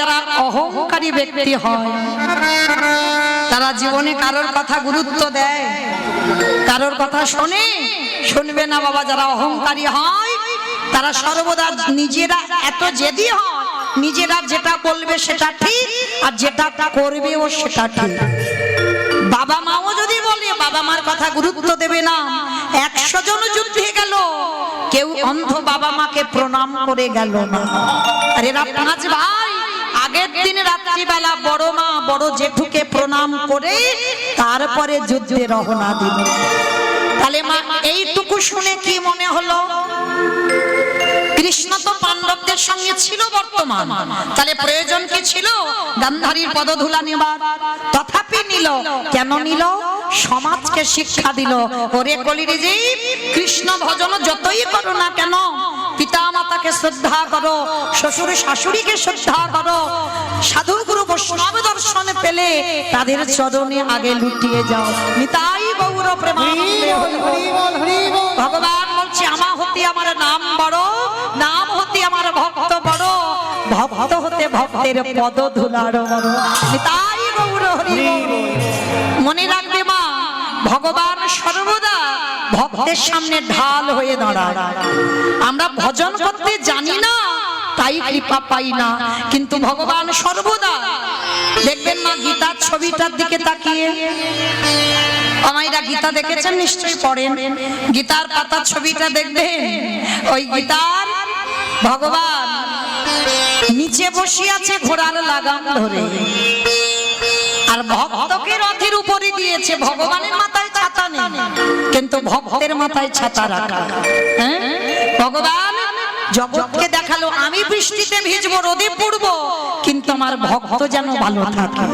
যারা অহংকারী ব্যক্তি হয় তারা জীবনে কারোর কথা গুরুত্ব দেয়, কারোর কথা শুনবে না বাবা। যারা অহংকারী হয় তারা সর্বদা নিজেরা এত জেদি হয়, নিজেরা যেটা বলবে সেটা ঠিক আর যেটা করবে ও সেটা ঠিক। বাবা মাও যদি বলে বাবা মার কথা গুরুত্ব দেবে না, 100 জন যুদ্ধে গেল কেউ অন্ধ বাবা মাকে প্রণাম করে গেল না। আর এরা 5 ভাই আগের দিন রাত্রিবেলা বড় মা বড় জেঠুকে প্রণাম করে তারপরে যুদ্ধে রওনা দিল। তাহলে মা এইটুকু শুনে কি মনে হলো? কৃষ্ণ তো পাণ্ডবদের সঙ্গে ছিল বর্তমান, তাহলে প্রয়োজন কি ছিল গান্ধারীর পদধূলা নেবার? তথাপি নিল। কেন নিল? সমাজকে শিক্ষা দিল, ওরে কলির জীব, কৃষ্ণ ভজন যতই করো না কেন, পিতা মাতাকে শ্রদ্ধা করো, শ্বশুর শাশুড়িকে শ্রদ্ধা করো, সাধু গুরু বৈষ্ণব দর্শন পেলে তাদের চরণে আগে লুটিয়ে যাও। নিতাই গৌর প্রেমানন্দে। ভগবান বলছে আমা হতে আমার নাম বড়, নাম হতে আমার ভক্ত বড়, ভক্ত হতে ভক্তের পদধূলার বড়। নিতাই গৌর হরি বল। মনে রাখবে মা, ভগবান সর্বদা ভক্তের সামনে ঢাল হয়ে দাঁড়ায়। আমরা ভজন করতে জানি না তাই কৃপা পাই না, কিন্তু ভগবান সর্বদা দেখবেন না গীতার ছবিটার দিকে তাকিয়ে, আমাইরা গীতা দেখেছেন নিশ্চয়ই, পড়েন, গীতার পাতার ছবিটা দেখবেন। ওই গীতার ভগবান নিচে বসে আছে ঘোড়ার লাগাম ধরে, আর ভক্তকে রথের উপরে দিয়েছে। ভগবানের মাথায় ছাতা নেই, কিন্তু ভক্তের মাথায় ছাতা রাখা। ভগবান জগৎকে দেখালো আমি বৃষ্টিতে ভিজবো, রোদে পড়বো, কিন্তু আমার ভক্ত যেন ভালো থাকে।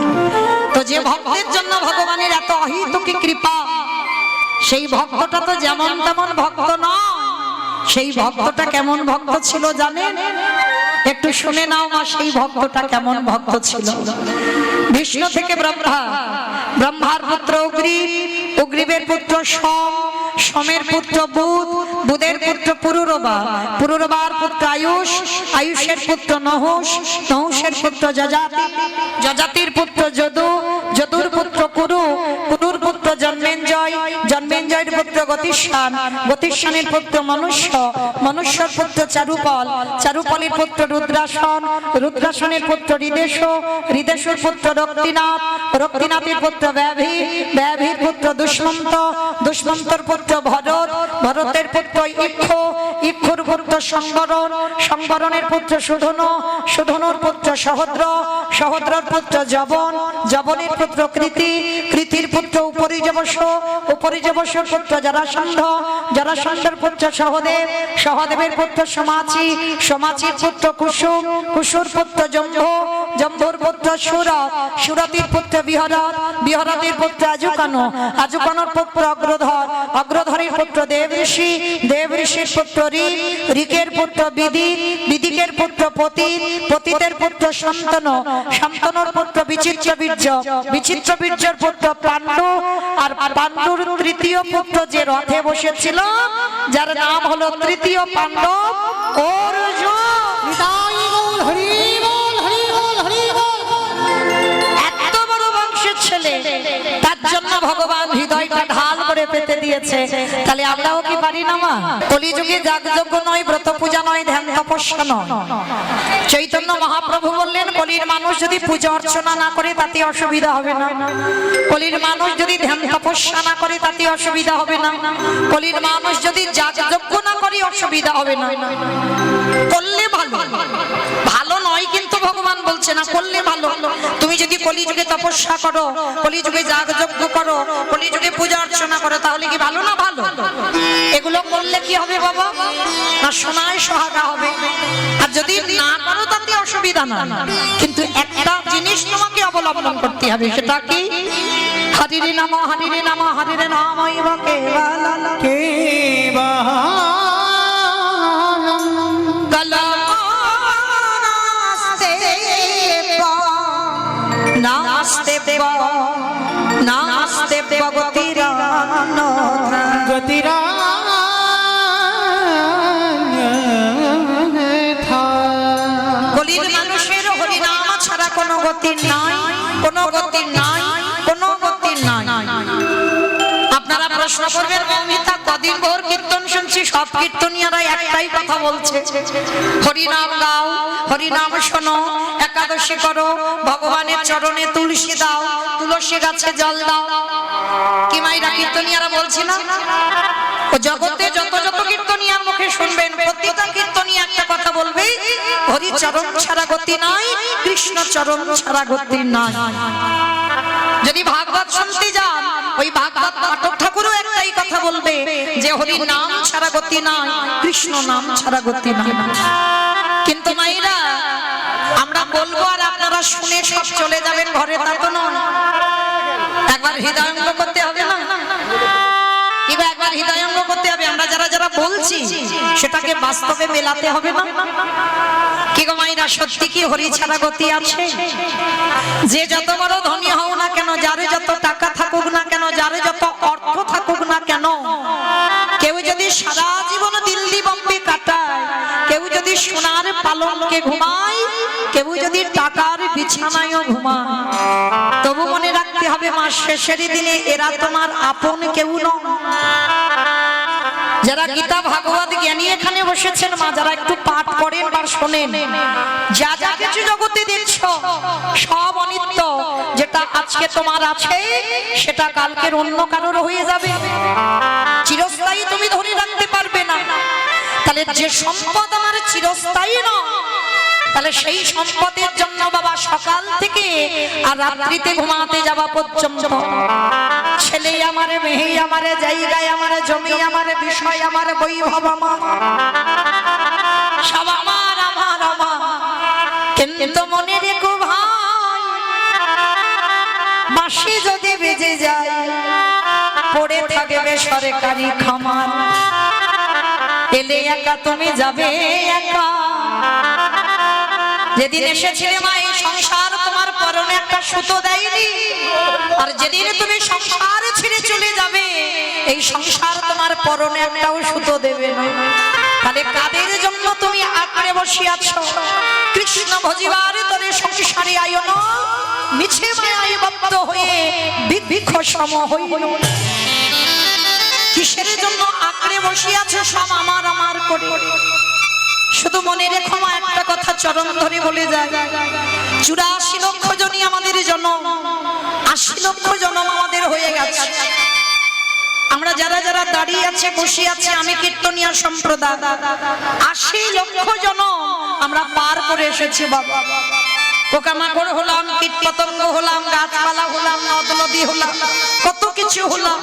তো যে ভক্তের জন্য ভগবানের এত অহিতুকী কৃপা, সেই ভক্তটা তো যেমন তেমন ভক্ত নয়। সেই ভক্তটা কেমন ভক্ত ছিল জানেন? একটু শুনে নাও মা, সেই ভক্তটা কেমন ভক্ত ছিল। বিষ্ণু থেকে ব্রহ্মা, ব্রহ্মার পুত্র অগ্নি, অগ্নিবের পুত্র সোম, সোমের পুত্র বুধ, বুধের পুত্র পুরুরবা, পুরুরবার পুত্র আয়ুষ, আয়ুষের পুত্র নহুষ, নহুষের পুত্র যজাতি, যজাতির পুত্র যদু, যদুর পুত্র কুরু, কুরুর পুত্র জন্মেঞ্জয়, জন্মেঞ্জয়ের পুত্র গতিষ্ঠান, গতিষ্ঠানের পুত্র মনুষ্য, মনুষ্যর পুত্র চারুপল, চারুপলের পুত্র রুদ্রাসন, রুদ্রাসনের পুত্র হৃদেশ, হৃদেশের পুত্র রক্তিনাথ, রক্তিনাথের পুত্র ব্যাভি, ব্যাভির পুত্র দুষ্মন্ত, দুষ্মন্তর পুত্র ভরত, ভরতের পুত্র ইক্ষ, ইক্ষুর পুত্র সংবরণ, সংবরণের পুত্র সুধন, সুধনুর পুত্র সহদ্র, সহদ্রর পুত্র জবন, জবনের পুত্র কৃতি, কৃতির পুত্র উপরিজবশ, উপরিজবসের পুত্র জরাসন্ধ, জরাসন্ধের পুত্র সহদেব, সহদেবের পুত্র সমাচি, সমাচির পুত্র কুসুম, কুসুর পুত্র জম্ভ, জম্ভুর পুত্র সুরত, সুরতির পুত্র বিহরত, বিহরতের পুত্র আজুকান, আজুকানোর পুত্র অগ্রধর, অগ্রধরের পুত্র দেবঋষি, দেবঋষির পুত্র ঋক, ঋকের পুত্র বিদিত, বিদিকের পুত্র পতিত, পতিতের পুত্র শান্তনু, শান্তনুর পুত্র বিচিত্রবীর্য, বিচিত্রবীর্যের পুত্র পাণ্ডু, আর পাণ্ডুর তৃতীয় পুত্র যে রথে বসেছিল যার নাম হলো তৃতীয় পাণ্ডব অর্জুন। এত বড় বংশের ছেলে, তার জন্য ভগবান হৃদয়টা ঢাল করে পেতে দিয়েছে। তাহলে আমরাও কি পারি না মা? কলিযুগে যাগযজ্ঞ নয়, ব্রত পূজা নয়, ধ্যান তপস্যা নয়। চৈতন্য মহাপ্রভু বললেন কলির মানুষ যদি পূজা অর্চনা না করে তাতে অসুবিধা হবে না, কলির মানুষ যদি ধ্যান তপস্যা না করে তাতে অসুবিধা হবে না, কলির মানুষ যদি যাগযজ্ঞ না করে অসুবিধা হবে না। করলে ভালো, ভালো নয় কিন্তু ভগবান বলছে না করলে ভালো। তুমি যদি কলিযুগে তপস্যা করো, কলিযুগে যাগযজ্ঞ করো, কলিযুগে পূজা অর্চনা করো, তাহলে কি ভালো না ভালো? এগুলো করলে কি হবে বাবা? না সোনায় সোহাগা হবে। আর যদি না করো তাতে অসুবিধা না, কিন্তু একটা জিনিস তোমাকে অবলম্বন করতে হবে, সেটা কি? হরিরে নাম, হরিরে নাম, হরিরে নাম নাস্তে নাস্তে গতিরা গতিরা কলির মানুষের হরিনাম কোনো গতি নাই, কোনো গতি নাই, কোনো গতি নাই। আপনারা প্রশ্ন করবেন মৌমিতা কদিন ভোর কীর্তন শুনছি, সব কীর্তনিয়ারা একটাই কথা বলছে, হরিনাম গাও, হরিনাম শোনো, একাদশী করো, ভগবানের চরণে তুলসী দাও, তুলসী গাছে জল দাও। কি মাইরা কীর্তনিয়ারা বলছি না? ও জগতে যত যত কীর্তনিয়ার মুখে শুনবেন, প্রত্যেকটা কীর্তনিয়া একটা কথা বলবে, হরি চরণ ছাড়া গতি নাই, কৃষ্ণ চরণ ছাড়া গতি নাই। যদি ভাগবত শুনতে যান, ওই ভাগবত পাঠক ঠাকুরও একটাই কথা বলবে যে হরি নাম ছাড়া গতি নাই, কৃষ্ণ নাম ছাড়া গতি নাই। কিন্তু মাইরা আমরা বলবো আর আপনারা শুনে সব চলে যাবেন ঘরে, তা তো নয়। একবার হৃদয়ঙ্গ করতে হবে না? কিংবা একবার হৃদয়ঙ্গ করতে হবে। আমরা যারা যারা বলছি সেটাকে বাস্তবে মেলাতে হবে না? কি গো মাইরা, সত্যি কি হরি ছাড়া গতি আছে? যে যত বড় ধনী হও না কেন, যারে যত টাকা থাকুক না কেন, যারে যত অর্থ থাকুক না কেন, কেউ যদি সারা জীবন দিল্লি বম্বে কাটায়, কেউ যদি সোনার পালঙ্কে ঘুমায়, কেউ যদি টাকার বিছানায়ও ঘুমায়, তবু মনে রাখতে হবে মাস শেষের দিনে এরা তোমার আপন কেউ নয়। যারা গীতা ভাগবত জ্ঞানী এখানে বসেছেন মা, যারা একটু পাঠ করেন বা শোনেন, যা যা কিছু জগতে দেখছো সব অনিত্য। যেটা আজকে তোমার আছে সেটা কালকের অন্য কারোর হয়ে যাবে, চিরস্থায়ী তুমি ধরে রাখতে পারবে না। তাহলে যে সম্পদ আমার চিরস্থায়ী নয়, তাহলে সেই সম্পদের জন্য বাবা সকাল থেকে আর রাত্রিতে ঘুমাতে যাওয়া পর্যন্ত ছেলে আমারে, মেয়ে আমারে, জায়গায় আমারে, জমি আমারে, বিষয় আমার, বৈভব আমার, সব আমার আমার আমার। কিন্তু মনে রেখো ভাই, বাঁশি যদি বেজে যায় পড়ে থাকবে সরকারি খামার, এলে একা তুমি যাবে একা। যেদিন এসেছিলে মা এই সংসার তোমার পরনে একটা সুতো দেয়নি, আর যেদিন তুমি সংসার ছেড়ে চলে যাবে এই সংসার তোমার পরনে একটাও সুতো দেবে না। তাহলে কাদের জন্য তুমি আঁকড়ে বসে আছো? কৃষ্ণ ভজিবার তরে সংসারে আয়ো না, মিছে মায়ায় বদ্ধ হয়ে বিক্ষিপ্ত সম হইল। কিসের জন্য আঁকড়ে বসে আছো সব আমার আমার করে? শুধু মনে রেখো মা একটা কথা চরণ ধরে বলে যায়, 84 লক্ষ জনই আমাদের জন্ম, 80 লক্ষ জন্ম আমাদের হয়ে গেছে। আমরা যারা যারা দাঁড়িয়ে আছে, বসে আছে, আমি কীর্তনিয়া সম্প্রদায়, 80 লক্ষ জন্ম আমরা পার করে এসেছি বাবা। পোকামাকড় হলাম, কীট পতঙ্গ হলাম, গাছপালা হলাম, নদ নদী হলাম, কত কিছু হলাম।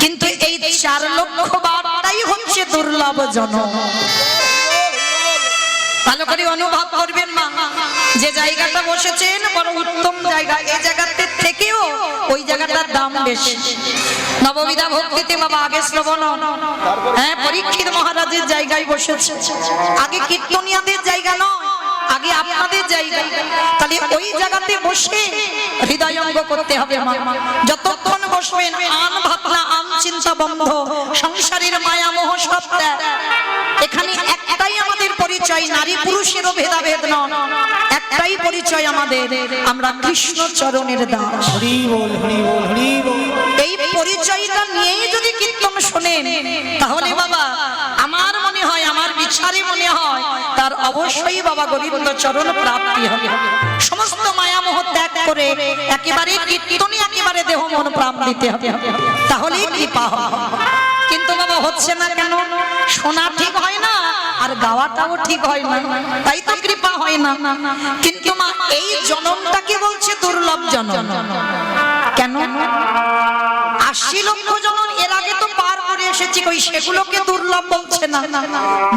কিন্তু এই 4 লক্ষ বারটাই হচ্ছে দুর্লভ জন্ম। ভালো করে অনুভব করবেন মা, যে জায়গাটা বসেছেন বড় উত্তম জায়গা, এই জায়গাতে থেকেও ওই জায়গাটার দাম বেশি। নববিধা ভক্তিতে বাবা আগে শ্রবণ, হ্যাঁ, পরীক্ষিত মহারাজের জায়গায় বসেছে, আগে কীর্তনিয়াদের জায়গা নয়, আগে আপনাদের জায়গা। তাহলে ওই জায়গাতে বসে হৃদয়ঙ্গ করতে হবে মা। যতক্ষণ বসবেন আন ভাবনা, আন চিন্তা বন্ধ, সংসারের মায়া মোহ সব ত্যাগ। এখানে একটাই আমাদের পরিচয়, নারী পুরুষেরও ভেদাভেদ নয়, একটাই পরিচয় আমাদের, আমরা কৃষ্ণ চরণের দাস। হরি বল, হরি বল, হরি বল। এই পরিচয়টা নিয়েই যদি কীর্তন শোনেন, তাহলে বাবা আমার মনে হয়, আমার বিচারে মনে হয়, তার অবশ্যই বাবা গোবিন্দ চরণ প্রাপ্তি হবে। সমস্ত মায়া মোহ ত্যাগ করে একেবারে কীর্তনে একেবারে দেহ মন প্রাণ দিতে হবে, তাহলেই কৃপা হবে। কিন্তু বাবা হচ্ছে না কেন? শোনা ঠিক হয় না আর গাওয়াটাও ঠিক হয় না, তাই তো কৃপা হয় না। কিন্তু মা এই জনমটাকে বলছে দুর্লভ জনম। কেন? 80 লক্ষ জনম এর আগে তো পার করে এসেছি, কই সেগুলোকে দুর্লভ বলছে না,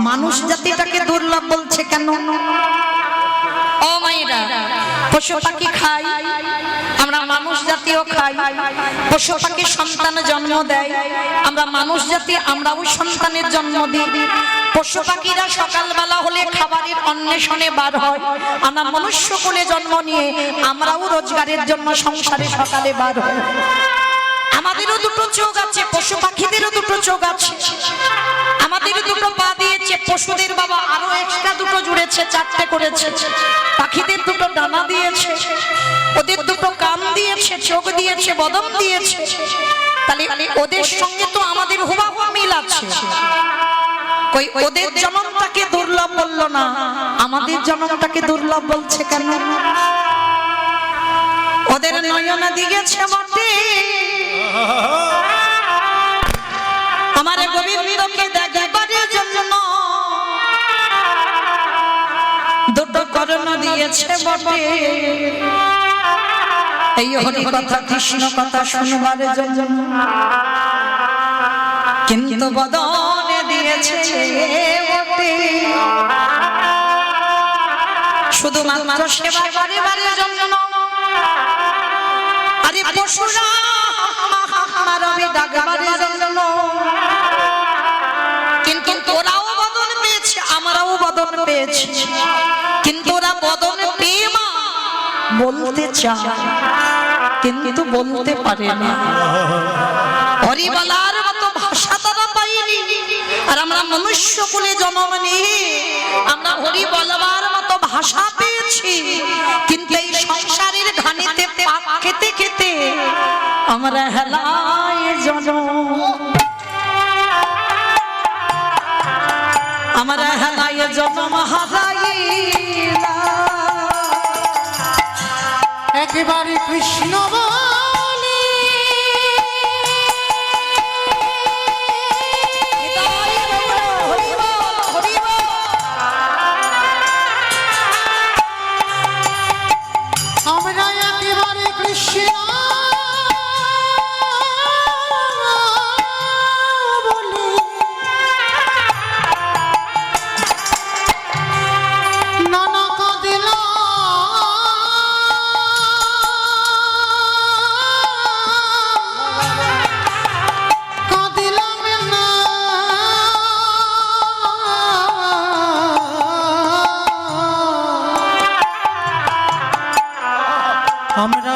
মানুষ জাতিটাকে দুর্লভ বলছে কেন? ও মায়েরা, পশু পাখি খাই, আমরা মানুষ জাতিও খাই, পশু পাখি সন্তান জন্ম দেয়, আমরা মানুষ জাতি আমরাও সন্তানের জন্ম দিই। পশু পাখিরা সকালবেলা হলে খাবারের অন্বেষণে বার হয়, আমরা মনুষ্য কুলে জন্ম নিয়ে আমরাও রোজগারের জন্য সংসারে সকালে বার হই। আমাদেরও দুটো চোখ আছে, পশু পাখিদেরও দুটো চোখ আছে, আমাদেরও দুটো পা দিয়েছে, পশুদের বাবা আরো এক্সট্রা দুটো জুড়েছে, চারটে করেছে। পাখিদের দুটো ডানা দিয়েছে, ওদের দুটো কান দিয়েছে, চোখ দিয়েছে, বদন দিয়েছে। তাহলে ওদের সঙ্গে তো আমাদের হুবহু মিল আছে। কই ওদের জন্মটাকে দুর্লভ বললো না, আমাদের জন্মটাকে দুর্লভ বলছে কেন? ওদের নয়ন দিয়েছে বটে, আমার গোবিন্দকে দেখাবার জন্য দুটো কর্ণ দিয়েছে বটে, এই হরি কথা কৃষ্ণ কথা শুনবার জন্য। কিন্তু বদনে দিয়েছে বটে শুধুমাত্র সেবা করিবার জন্য। আরে পশুরা মারবে ডাকবার জন্য, কিন্তু ওরাও বদন পেয়েছে, আমরাও বদন পেয়েছি। কিন্তু ওরা বদন পেয়ে মা বলতে চায়, কিন্তু বলতে পারে না। হরি বলার মতো ভাষা তারা পাইনি। আর আমরা মনুষ্য কুলে জন্ম নিয়ে আমরা হরি বলবার মতো ভাষা পেয়েছি, কিন্তু এই সংসারের ঘানিতে পাক খেতে খেতে আমরা হেলায় জন্ম, আমরা হেলায় জন্ম হারাইলা। একেবারে কৃষ্ণ বলি আমরা একেবারে কৃষ্ণ বলি, নানা কাঁদিলা আমরা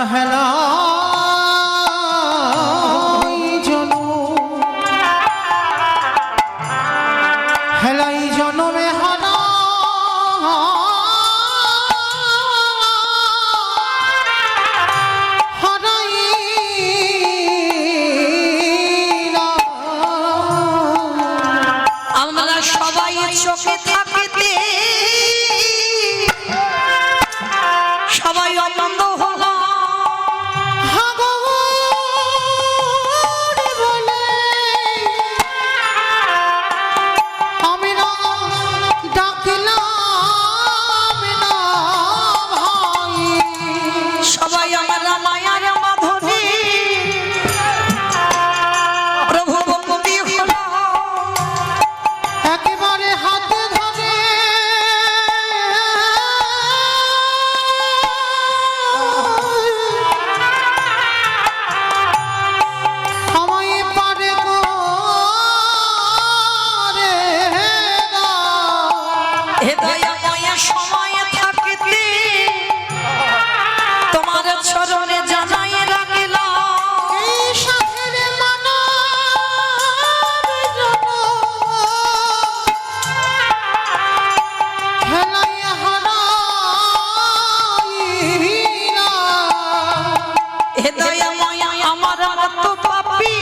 হেলাই জনমে হানা হারাই আমরা সবাই চোখে থাকিতে সবাই আনন্দ হলো। সবাই আমরা মায়ার মাধুরী প্রভু বন্দি হলো। একেবারে হাতে ধরে আমায় পারে করে হে দয়াময় সময়ে থাকিতে তোমার চরণে জানাই রাখিলাম। এই সাথের মানব হেলাই হারাইলা। হে দয়াময় আমার মতো পাপী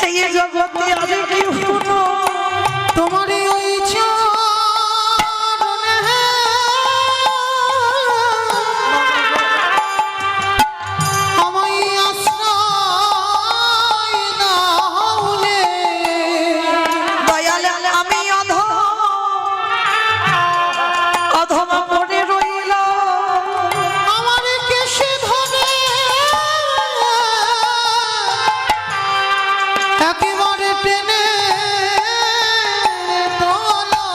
এই জগতে আর কেউ না। তোমার ওই চরণে আমায় আশ্রয় দাওলে। দয়ালে আমি অধম পড়ে রইলাম। আমার কেশে ধরে একেবারে টেনে তোলো।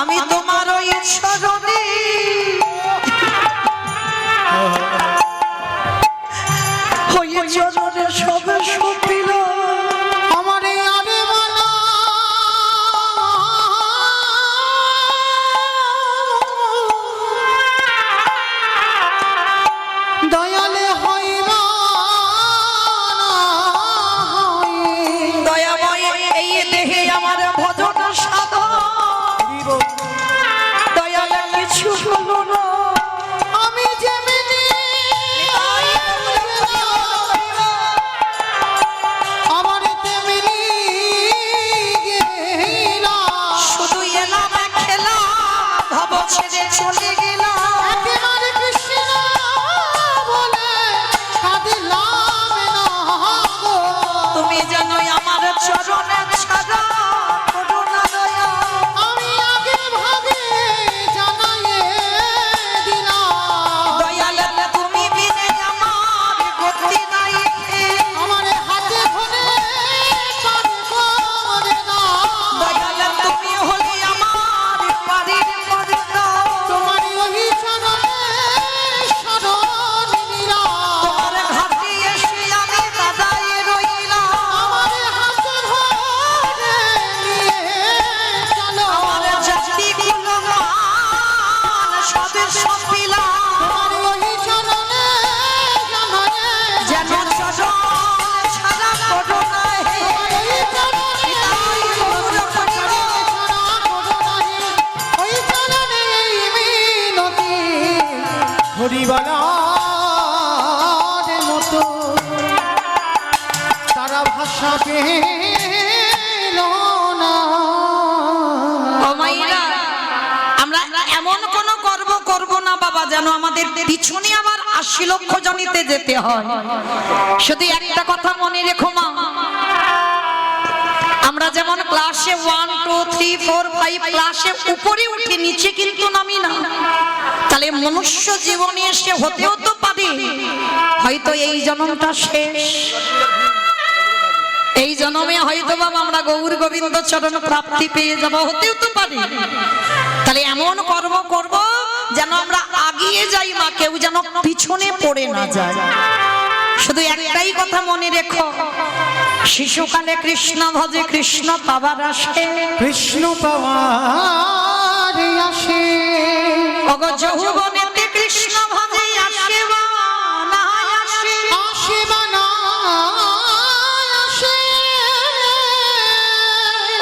আমি তোমার ওই চরণে ওই চরণে সবে সপিল। আমার এই আরে মালা দয়ালে হইবা দয়াময় চলে গেল একেবারে কৃষ্ণ বলে কাঁদিলাম না গো। তুমি জানোই আমার চরণে ছাড়া করুণা দয়া আমি আগে ভাগে জানাইয়ে দিলাম দয়াল তুমি বিনে আমার গতি নাই আমার হাতে ধরে পারে করে দাও দয়াল তুমি হলে আমার বাড়ির পর্দা তোমার ওই চরণে শরণ নিলাম তোমার ঘাটে এসে আমি দাদায় রইলাম আমার হাতে ধরে নিয়ে চলো আমার জাতি গুণমান সবে সপিলাম তোমার ওই চরণে জানাইয়ে যেন চরণ ছাড়া করুণা হে ওই চরণে তাই মধুর করিল ছাড়া করো নাহি ওই চরণে এই মিনতি হরিবালার মতো তারা ভাষা পেল না ও মাইরা আমরা এমন কোন কর্ম করব না বাবা যেন আমাদের পিছনে আবার 80 লক্ষ জনিতে যেতে হয় শুধু একটা কথা মনে রেখো মা আমরা যেমন ক্লাসে 1 2 3 4 5 ক্লাসে উপরে উঠি নিচে কিন্তু নামি না তাহলে মনুষ্য জীবনে এসে হতেও তো পারে হয়তো এই জন্মটা শেষ এই জন্মে হয়তো বাবা আমরা গৌর গোবিন্দ চরণ প্রাপ্তি পেয়ে যাব হতেও তো পারে তাহলে এমন কর্ম করব যেন আমরা আগিয়ে যাই মা কেউ যেন পিছনে পড়ে না যায় শুধু একটাই কথা মনে রেখো শিশুকালে কৃষ্ণ ভজে কৃষ্ণ পাবার আসে কৃষ্ণ পাওয়ার আসে অগ যৌবনেতে কৃষ্ণ ভজে আসে বা না আসে আসে বা না আসে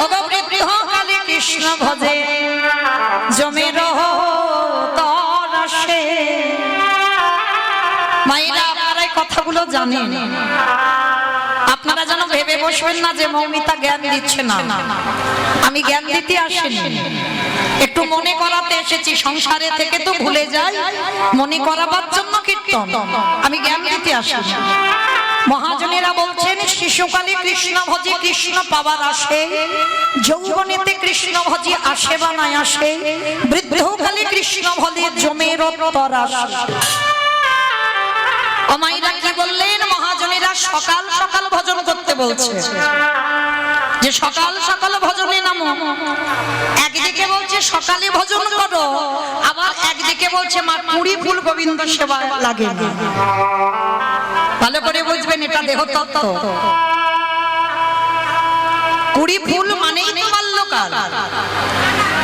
অগ বৃদ্ধকালে কৃষ্ণ ভজে জমে রহ তর আসে মায়েরা আপনারা এই কথাগুলো জানেন আপনারা যেন ভেবে বসবেন না যে মৌমিতা জ্ঞান দিচ্ছে না আমি জ্ঞান দিতে আসিনি একটু মনে করাতে এসেছি সংসারে থেকে তো ভুলে যাই মনে করাবার জন্য কীর্তন আমি জ্ঞান দিতে আসিনি মহাজনেরা বলছেন শিশুকালে কৃষ্ণ ভজে কৃষ্ণ পাবার আসে যৌবনেতে কৃষ্ণ ভজে আসে বা না আসে বৃদ্ধকালে কৃষ্ণ ভজে জমে রক্তর আসে অমাইরা কি বললেন মহাজনেরা সকাল সকাল ভজন করতে বলছে যে সকাল সকাল ভজনে নামো একদিকে বলছে সকালে ভজন করো আবার একদিকে বলছে মা কুড়ি ফুল গোবিন্দ সেবা লাগে ভালো করে বুঝবেন এটা দেহ তত্ত্ব কুড়ি ফুল মানেই তো বাল্যকাল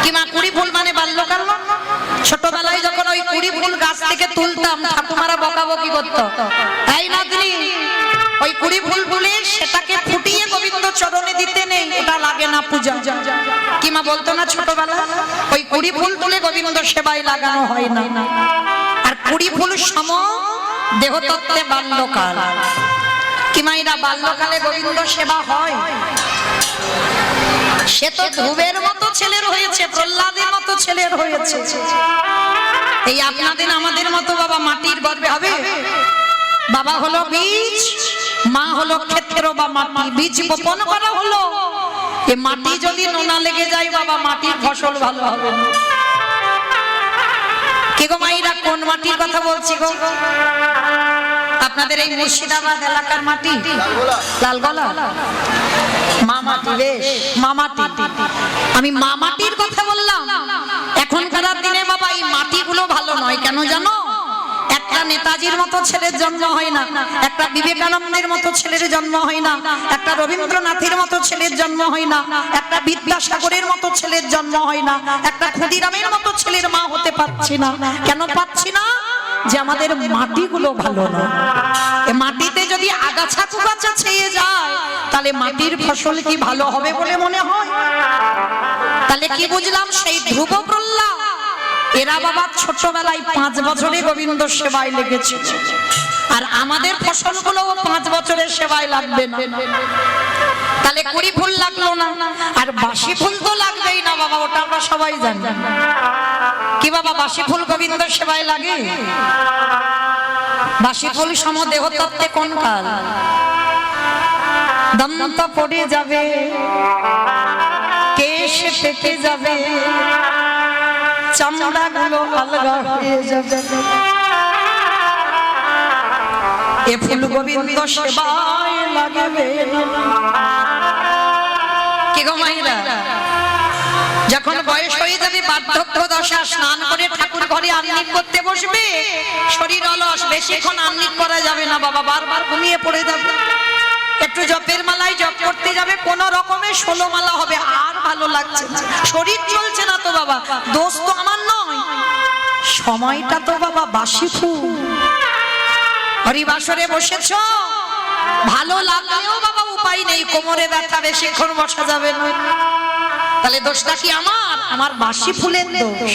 কি মা কুড়ি ফুল মানে বাল্যকাল না ছোটবেলায় যখন ওই কুড়ি ফুল গাছ থেকে তুলতাম ঠাকুমারা বকাবকি করতো তাই না তিনি ওই কুড়ি ফুল তুলে সেটাকে ফুটিয়ে গোবিন্দ চরণে দিতে নেই এটা লাগে না পূজা কি মা বলতো না ছোটবেলা ওই কুড়ি ফুল তুলে গোবিন্দ সেবায় লাগানো হয় না আর কুড়ি ফুল সম দেহতত্ত্বে বাল্যকাল কি মা এরা বাল্যকালে গোবিন্দ সেবা হয় সে তো ধ্রুবের মতো ছেলের হয়েছে প্রহ্লাদের মতো ছেলের হয়েছে এই আপনাদের আমাদের মতো বাবা মাটির গর্ভে হবে বাবা হলো বীজ মা হলো ক্ষেত্র বা মাটি বীজ বপন করা হলো এই মাটি যদি নোনা লেগে যায় বাবা মাটির ফসল ভালো হবে না কে গো মাইরা কোন মাটির কথা বলছি গো আপনাদের এই মুর্শিদাবাদ এলাকার মাটি লালগোলা মামাটি বেশ মামাটি আমি মামাটির কথা বললাম এখনকার দিনে বাবা এই মাটিগুলো ভালো নয় কেন জানো একটা নেতাজির মতো ছেলের জন্ম হয় না একটা বিবেকানন্দের মতো ছেলের জন্ম হয় না একটা রবীন্দ্রনাথের মতো ছেলের জন্ম হয় না একটা বিদ্যাসাগরের মতো ছেলের জন্ম হয় না একটা ক্ষুদিরামের মতো ছেলের মা হতে পারছি না কেন পাচ্ছি না যে আমাদের মাটিগুলো ভালো না এই মাটিতে যদি আগাছা কুগাছা ছেয়ে যায় তাহলে মাটির ফসল কি ভালো হবে বলে মনে হয় তাহলে কি বুঝলাম সেই ধ্রুব প্রহ্লাদ এরা বাবা ছোটবেলায় 5 বছরে গোবিন্দ সেবায় লেগেছে আর আমাদের ফসলগুলো 5 বছরের সেবায় লাগবে না তাহলে কুড়ি ফুল লাগলো না, আর বাসি ফুল তো লাগবেই না বাবা, ওটা আমরা সবাই জানি। কি বাবা, বাসি ফুল গোবিন্দ সেবায় লাগে? বাসি ফুল সম দেহ তত্ত্বে কোন কাল? দন্ত পড়ে যাবে, কেশ পেকে যাবে, চামড়া গুলো আলগা হয়ে যাবে। এ ফুল গোবিন্দ সেবায় লাগবে। কি গো মাইরা, যখন বয়স হয়ে যাবে, বার্ধক্য দশা, স্নান করে ঠাকুর ঘরে আহ্নিক করতে বসবে, শরীর অলস, বেশিক্ষণ আহ্নিক করা যাবে না বাবা, বারবার ঘুমিয়ে পড়ে যাবে। একটু জপের মালায় জপ করতে যাবে, কোন রকমে 16 মালা হবে, আর ভালো লাগছে না, শরীর চলছে না তো বাবা। দোষ তো আমার নয়, সময়টা তো বাবা বাসি ফুল। হরিবাসরে বসেছ, ভালো লাগলেও বাবা উপায় নেই, কোমরে ব্যথা, বেশিক্ষণ বসা যাবে না। তাহলে দোষটা কি আমার? আমার বাসি ফুলের দোষ।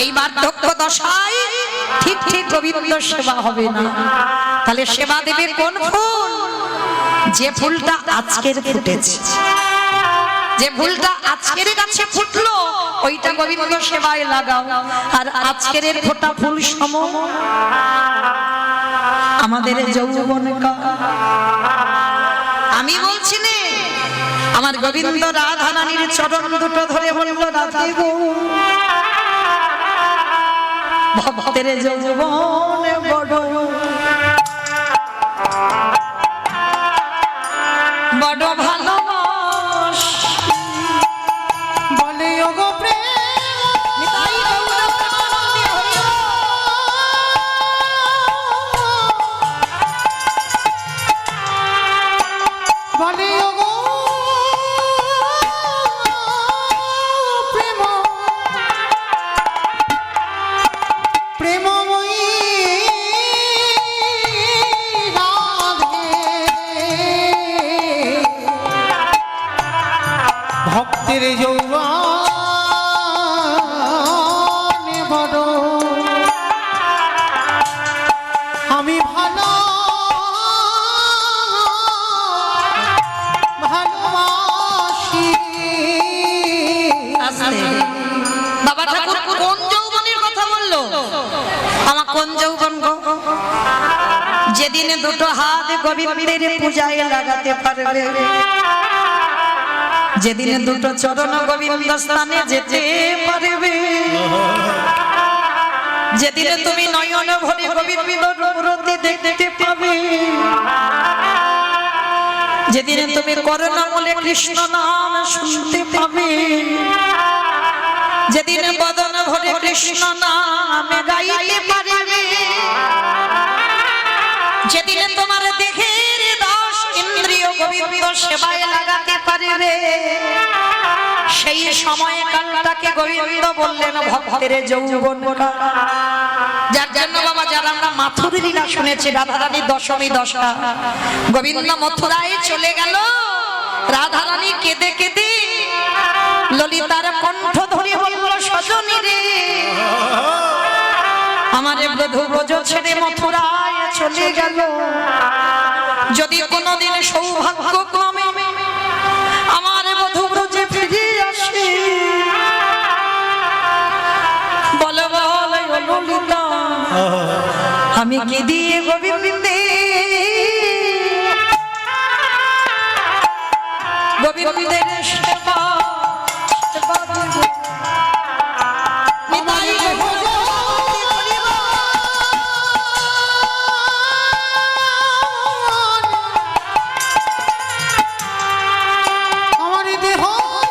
এই বার্ধক্য দশায় ঠিক ঠিক গোবিন্দ সেবা হবে না। তাহলে সেবা দেবে কোন ফুল? যে ফুলটা আজকের ফুটেছে, যে ফুলটা আজকের গাছে ফুটলো, ওইটা গোবিন্দ সেবায় লাগাও। আর আজকের ফোটা ফুল সম আমাদের যৌবন কাল। আমি বলছি নে, আমার গোবিন্দ রাধা রানীর চরণ দুটো ধরে বলল, রাধে গো, ভক্তের যৌবন বড় বড় ভালোবাস, বলে ওগো প্রেম, নিতাই গৌর প্রেমানন্দে হরি বল। বলে ওগো প্রেম, প্রেমময়ী রাধে, ভক্তের যৌবন বড় আমি ভালো ভালোবাসি। বাবা ঠাকুর কোন যৌবনের কথা বললো? আমার কোন যৌবন গো? যেদিন দুটো হাত গোবিন্দের পূজায় লাগাতে পারবে, যেদিন দুটো চরণ গোবিন্দ স্থানে যেতে পারবে, যেদিন তুমি নয়ন ভরে গোবিন্দ মূর্তি দেখতে পাবে, যেদিন তুমি করুণামলে কৃষ্ণ নাম শুনতে পাবে, যেদিন বদন ভরে কৃষ্ণ নাম গাইতে পারবে, যেদিন তোমার দেহের 10 ইন্দ্রিয় গোবিন্দ সেবায় লাগাতে পারবে, সেই সময় কালটাকে গোবিন্দ বললেন ভক্তের যৌবন কাল। যার জন্য বাবা, যারা আমরা মাথুর লীলা শুনেছি, রাধারানী দশমী দশা, গোবিন্দ মথুরায় চলে গেল, রাধারানী কেঁদে কেঁদে ললিতার কণ্ঠ ধরে বলল, সজনী রে, আমার বধূ ব্রজ ছেড়ে মথুরায় চলে গেল, যদি কোনোদিন সৌভাগ্য ক্রমে আমার বধূ ব্রজে ফিরে আসে, বলো বল ললিতা, আমি কি দিয়ে গোবিন্দে গোবিন্দের সেবা দেব। নিতাই গৌর হরি বল। আমার দেহ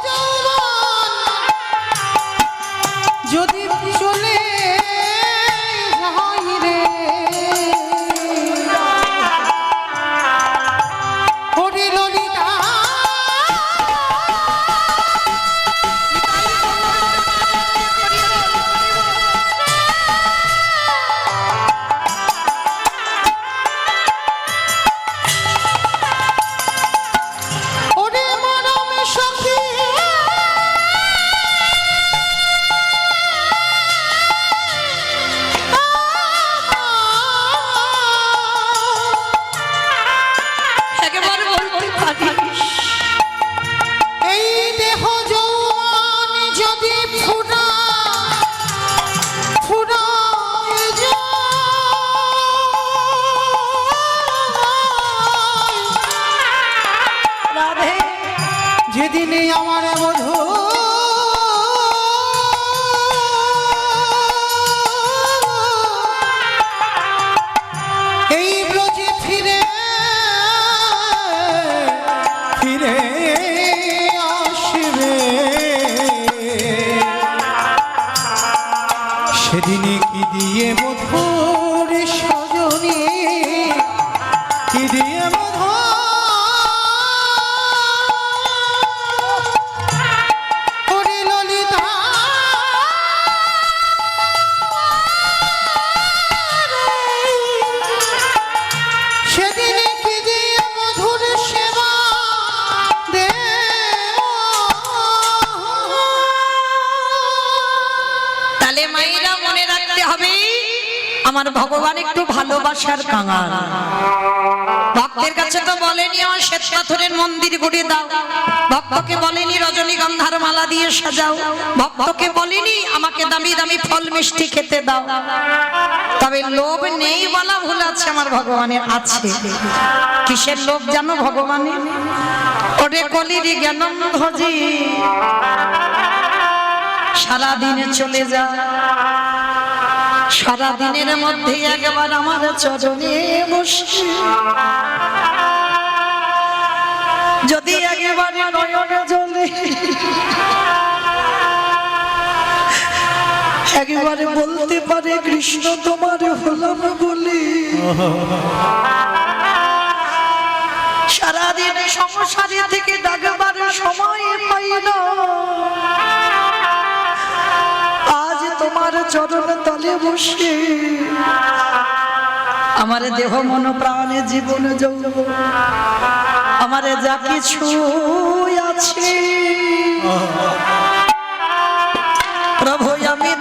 যৌবন যদি চলে যায় রে, হরি ললিতা ওরে মরম সখী, একবার বলতে পারি সেদিনে আমার বধূ এই ব্রজে ফিরে ফিরে আসবে সেদিনে কি দিয়ে বধূর সজনী কি দিয়ে বধূ ওরে ললিতা সেদিনে কি দিয়ে মধুর সেবা দে তাহলে মায়েরা মনে রাখতে হবে আমার ভগবান একটু ভালোবাসার কাঙাল। ভক্তের কাছে তো বলেনি আমার শ্বেত পাথরের মন্দির গড়ে দাও, ভক্তকে বলেনি রজনীগন্ধার মালা দিয়ে সাজাও, ভক্তকে বলেনি আমাকে দামি দামি ফল মিষ্টি খেতে দাও। তবে লোভ নেই বলা ভুল আছে, আমার ভগবানের আছে। কিসের লোভ জানো ভগবানের? ওরে কলির জ্ঞানন্ধজি সারাদিনে চলে যা, সারা দিনের মধ্যে একবার আমার চরণে বসে যদি একেবারে নয়নে জ্বলে একেবারে বলতে পারে কৃষ্ণ তোমার হলাম বলে, সারাদিন সংসারে থেকে ডাকবার সময় পাই না, আজ তোমার চরণ তলে বসে আমার দেহ মন প্রাণে জীবন যৌবন আমার যা কিছু আছে প্রভু আমি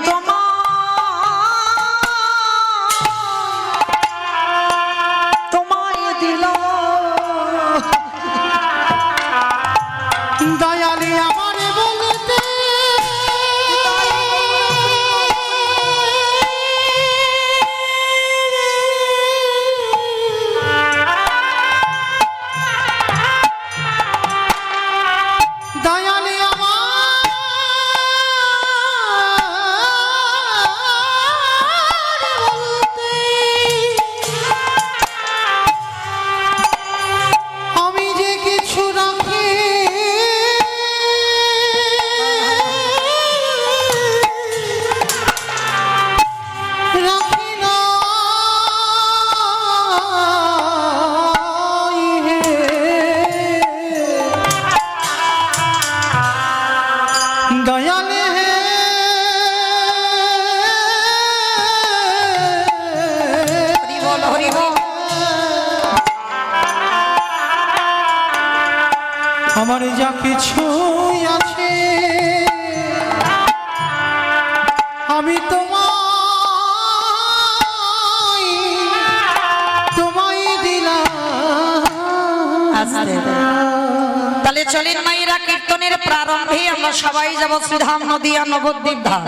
তোমায় দিলাম। দয়ালে আমার বলতে দয়ালে আমার বলতে আমি যে কিছু রাখি রাখি না দয়ালে হে হরি বল হরি বল। আমার যা কিছু আছে আমি তোমায় দিলাম। তাহলে চলেন মায়েরা, কীর্তনের প্রারম্ভে আমরা সবাই যাব শ্রীধাম নদিয়া নবদ্বীপ ধাম।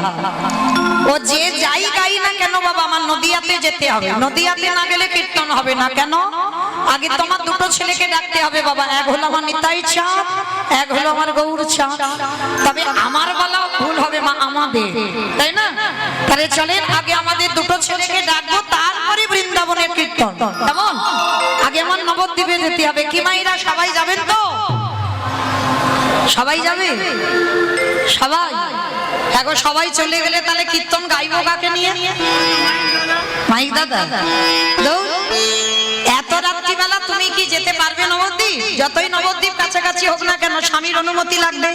ও যে যাই গাই না কেন বাবা আমার নদিয়াতে যেতে হবে, নদিয়াতে না গেলে কীর্তন হবে না। কেন? আগে তোমার দুটো ছেলেকে ডাকতে হবে বাবা, এক হলো আমার নিতাই চাঁদ, এক হলো আমার গৌর চাঁদ। তবে আমার বলা ভুল হবে মা, আমাদের, তাই না? তাহলে চলেন আগে আমাদের দুটো ছেলেকে ডাকবো, তারপরে বৃন্দাবনের কীর্তন। কেমন? আগে আমার নবদ্বীপে যেতে হবে। কি মাইরা সবাই যাবেন তো? সবাই যাবে? সবাই? এখন সবাই চলে গেলে তাহলে কীর্তন গাইবো কাকে নিয়ে? মাইক দাদা এত রাত্রিবেলা তুমি কি যেতে পারবে নবদ্বীপ? যতই নবদ্বীপ কাছাকাছি হোক না কেন স্বামীর অনুমতি লাগবে,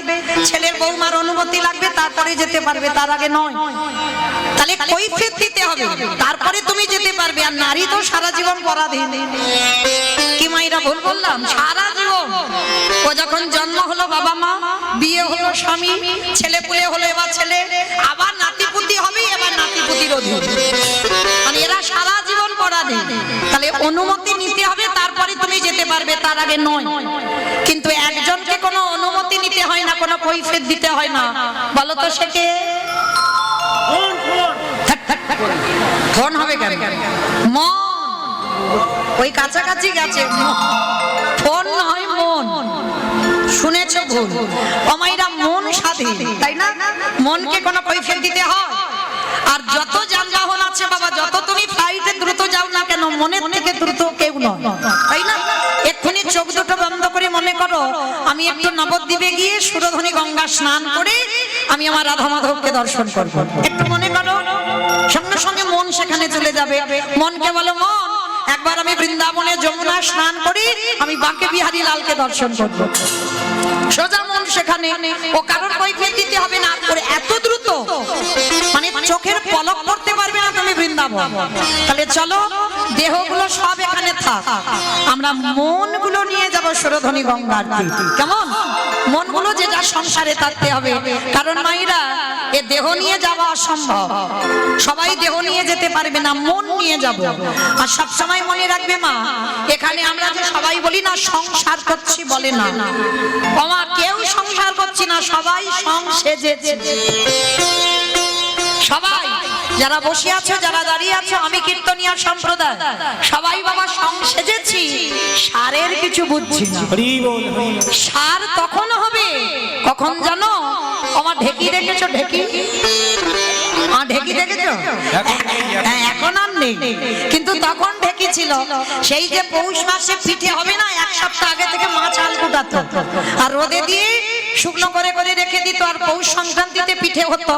ছেলের বৌমার অনুমতি লাগবে, তারপরে যেতে পারবে, তার আগে নয়। তাহলে কৈফিয়ত দিতে হবে, তারপরে তুমি যেতে পারবে। আর নারী তো সারা জীবন পরাধীন। কি মাইরা ভুল বললাম? সারা জীবন। ও যখন জন্ম হলো বাবা মা, বিয়ে হলো স্বামী, ছেলে পুলে হলো এবার ছেলে, আবার নাতিপুতি হবে, এবার নাতিপুতির অধীন, মানে এরা সারা জীবন পরাধীন। তাহলে অনুমতি নিতে হবে, তারপরে তুমি যেতে পারবে, তার আগে নয়। কিন্তু একজনকে কোনো অনুমতি নিতে হয় না, কোনো কৈফিয়ত দিতে হয় না। বলো তো সে কে? ফোন হবে কেন? মন ওই কাছাকাছি গেছে, ফোন নয় মন। শুনেছো ভুল। অমাইরা মন স্বাধীন, তাই না? মনকে কোনো কৈফিয়ত দিতে হয়? আর যত যানবাহন আছে বাবা, যত তুমি ফ্লাইটে দ্রুত যাও না কেন, মনের থেকে দ্রুত কেউ নয়, তাই না? এক্ষুনি চোখ দুটো বন্ধ করে মনে করো আমি একটু নবদ্বীপে গিয়ে সুরধনী গঙ্গা স্নান করে আমি আমার রাধা মাধবকে দর্শন করব। একটু মনে করো, সঙ্গে সঙ্গে মন সেখানে চলে যাবে। মনকে বলো, মন একবার আমি বৃন্দাবনে যমুনা স্নান করি, আমি বাঁকে বিহারী লালকে দর্শন করব। সোজা মন সেখানে, ও কারোর কৈফিয়ত দিতে হবে না। করে এত দ্রুত মানে চোখের পলক পড়তে পারবে না তুমি বৃন্দাবন। তাহলে চলো দেহগুলো সব এখানে থাক, আমরা মনগুলো নিয়ে যাব সুরধনী গঙ্গার তীরে। কেমন? মনগুলো যে যা সংসারে থাকতে হবে, কারণ মাইরা এ দেহ নিয়ে যাওয়া অসম্ভব, সবাই দেহ নিয়ে যেতে পারবে না, মন নিয়ে যাব। আর সব সময় মনে রাখবে মা, এখানে আমরা যে সবাই বলি না সংসার করছি, বলে না বাবা, কেউ সংসার করছি না, সবাই সংসেজেছে। সবাই যারা বসে আছো, যারা দাঁড়িয়ে আছো, আমি কীর্তনিয়া সম্প্রদায়, সবাই বাবা সংসেজেছি, সারের কিছু বুঝছি না। সার তখন হবে কখন জানো? আমার ঢেকি দেখেছো? ঢেকি ঢেকি দেখেছো? এখন আর নেই, কিন্তু তখন ঢেকি ছিল। সেই যে পৌষ মাসে পিঠে হবে না, এক সপ্তাহ আগে থেকে মা চাল কুটাতো আর রোদে দিয়ে শুকনো করে করে রেখে দিত, আর পৌষ সংক্রান্তিতে পিঠে হতো।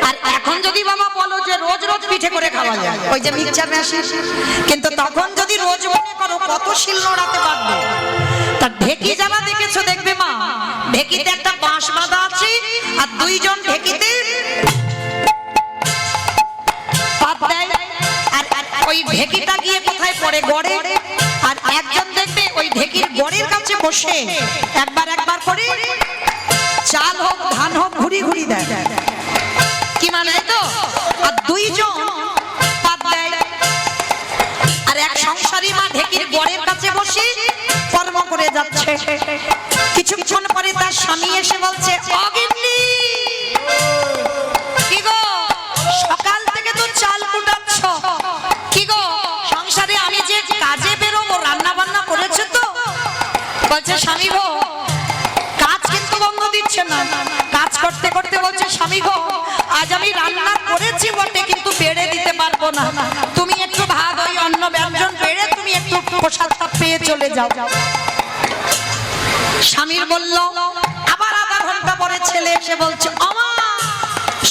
আর এখন যদি বাবা বলো যে রোজ রোজ পিঠে করে খাওয়া যায়, ওই যে মিক্সচার মেশিন, কিন্তু তখন যদি রোজ মনে করো কত শিল নোড়াতে পারবে। তা ঢেকি যারা দেখেছো দেখবে মা, ঢেকিতে একটা বাঁশ বাঁধা আছে, আর দুইজন ঢেকিতে পাত দেয়, আর ওই ঢেকিটা গিয়ে কোথায় পড়ে? গড়ে। আর একজন দেখবে ওই ঢেকির গড়ের কাছে বসে একবার একবার করে চাল হোক ধান হোক ঘুরি ঘুরি দেয়। কি মানে তো? আর দুইজন পাত দেয়, আর এক সংসারী মা ঢেকির গড়ের কাছে বসে কর্ম করে যাচ্ছে। কিছুক্ষণ পরে তার স্বামী এসে বলছে, অগিন্নি কি গো, সকাল থেকে তো চাল কুটাচ্ছ, কি গো সংসারে আমি যে কাজে বেরোবো রান্না বান্না করেছো তো? বলছে, স্বামী গো কাজ কিন্তু বন্ধ দিচ্ছে না। কাজ করতে করতে বলছে, স্বামী গো আজ আমি রান্না করেছি বটে, কিন্তু বেড়ে দিতে পারবো না, তুমি একটু ভাত ওই অন্ন ব্যঞ্জন বেড়ে তুমি একটু প্রসাদটা পেয়ে চলে যাও। স্বামীর বলল, আবার আধা ঘন্টা পরে ছেলে এসে বলছে, আমা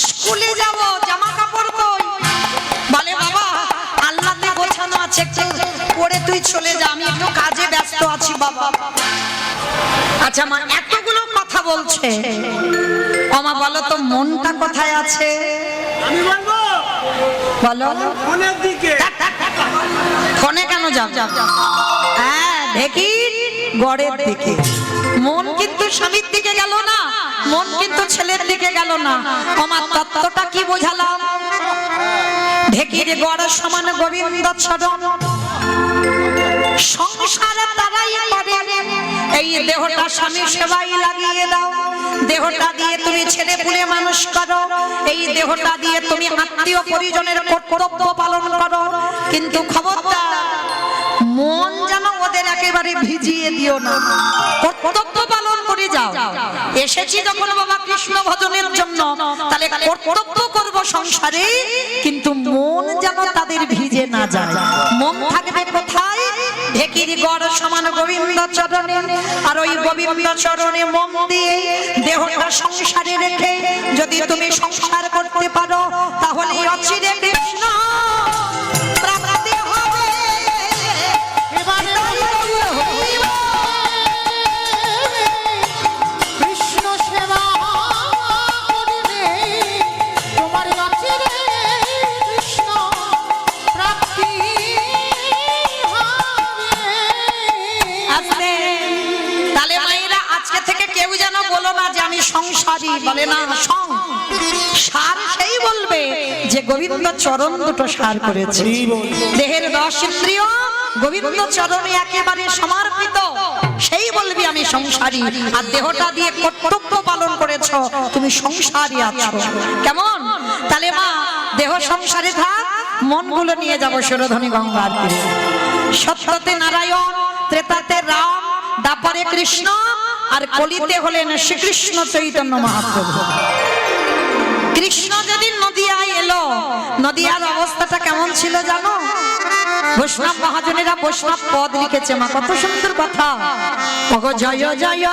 স্কুলে যাব, জামা কাপড় কই? বলে, বাবা আল্লাহতে গোছানো আছে, একটু পরে তুই চলে যা, আমি একটু কাজে ব্যস্ত আছি বাবা। আচ্ছা মা এতগুলো কথা বলছে, আমা বলো তো মনটা কোথায় আছে? আমি বলবো বলো। ফোনের দিকে। ফোনে কেন যাব? হ্যাঁ, ঢেকির গড়ের দিকে। মন কিন্তু স্বামীর দিকে গেল না, মন কিন্তু ছেলের দিকে গেল না। আমার তত্ত্বটা কি বোঝালাম? ঢেকির গড় সমান গোবিন্দ চরণ, সংসার তারাই করে। এই দেহটা স্বামী সেবাই লাগিয়ে দাও, দেহটা দিয়ে তুমি ছেলে পুলে মানুষ করো, এই দেহটা দিয়ে তুমি আত্মীয় পরিজনের কর্তব্য পালন করো, কিন্তু খবরদার মন যেন ওদের একেবারে ভিজিয়ে দিও না, কর্তব্য পালন করে যাও। এসেছি যখন বাবা কৃষ্ণ ভজনের জন্য, তাহলে কর্তব্য করব সংসারে, কিন্তু মন যেন তাদের ভিজে না যায়। মন থাকবে কোথায়? ঢেকির গড় সমান গোবিন্দ চরণে, আর ওই গোবিন্দ চরণে মন দিয়ে দেহটা সংসারে রেখে যদি তুমি সংসার করতে পারো, তাহলে অচিরে কৃষ্ণ প্রাপ্তি হবে। কৃষ্ণ সেবা করিলে তোমার অচিরে কৃষ্ণ প্রাপ্তি হবে। তাহলে মায়েরা আজকে থেকে কেউ যেন বলো না যে আমি সংসারী, বলে না সার সেই বলবে যে গোবিন্দ চরণ দুটো সার করেছে। দেহের 10 ইন্দ্রিয় গোবিন্দ চরণে একেবারে সমর্পিত, সেই বলবি আমি সংসারী। আর দেহটা দিয়ে কর্তব্য পালন করেছো, তুমি সংসারী আছো। কেমন? তাহলে মা দেহ সংসারে থাক, মনগুলো নিয়ে যাবো সুরধনী গঙ্গার তীরে। সত্যতে নারায়ণ, ত্রেতাতে রাম, দাপরে কৃষ্ণ, আর কলিতে হলেন শ্রীকৃষ্ণ চৈতন্য মহাপ্রভু। কৃষ্ণ যেদিন নদিয়ায় এলো, নদিয়ার অবস্থাটা কেমন ছিল জানো? বৈষ্ণব মহাজনেরা বৈষ্ণব পদ লিখেছে, মা কত সুন্দর কথা। ওগো জয় জয়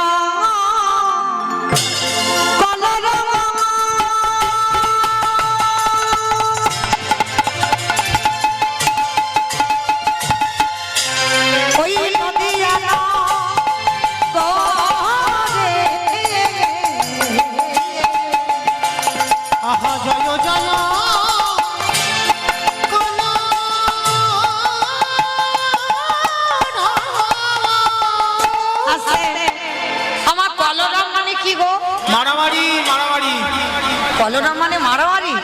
কলরব, ওই নদিয়ার গরে, আহা জয় জয় আছে। আমার কলরব মানে কি গো? মারামারি মারামারি। কলরব মানে মারামারি,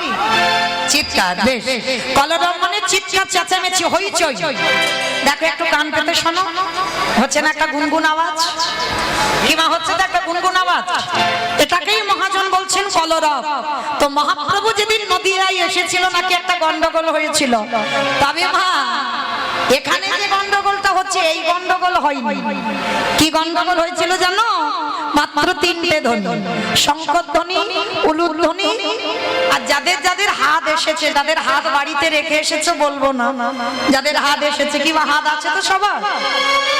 চিৎকার। বেশ, কলরব মানে চিৎকার, চেঁচামেচি, হইচই। দেখো একটু কান পেতে শোনো, হচ্ছে না একটা গুনগুন আওয়াজ? কিমা হচ্ছে তো একটা গুনগুন আওয়াজ, এটাকেই মহাজন বলছেন কলরব। তো মহাপ্রভু যেদিন নদিয়ায় এসেছিল নাকি একটা গন্ডগোল হয়েছিল। তবে মা এখানে যে গন্ডগোলটা হচ্ছে এই গন্ডগোল হয়নি। কি গন্ডগোল হয়েছিল জানো? মাত্র তিনটে ধ্বনি, শঙ্খধ্বনি, উলুধ্বনি, আর যাদের যাদের হাত এসেছে, যাদের হাত বাড়িতে রেখে এসেছে বলবো না, যাদের হাত এসেছে, কিংবা হাত আছে তো সবার,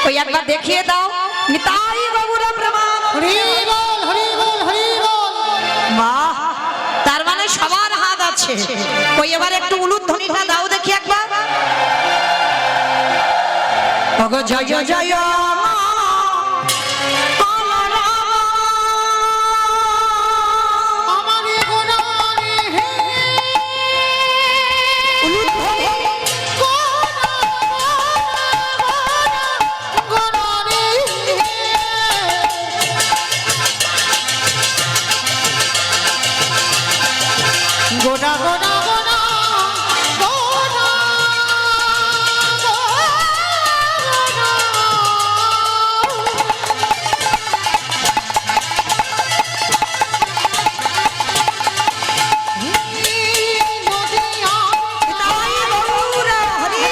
ওই একবার দেখিয়ে দাও। নিতাই গৌরা প্রমাণ। হরি বল হরি বল হরি বল। বাহ, তার মানে সবার হাত আছে। ওই এবার একটু উলুধ্বনিটা দাও দেখি একবার। ওগো জয় জয় আমারে গোনারে হে উলুধ্বনি। গোনারে গোনা গোনা গোনা গোনা নিতাই গৌরা হরি।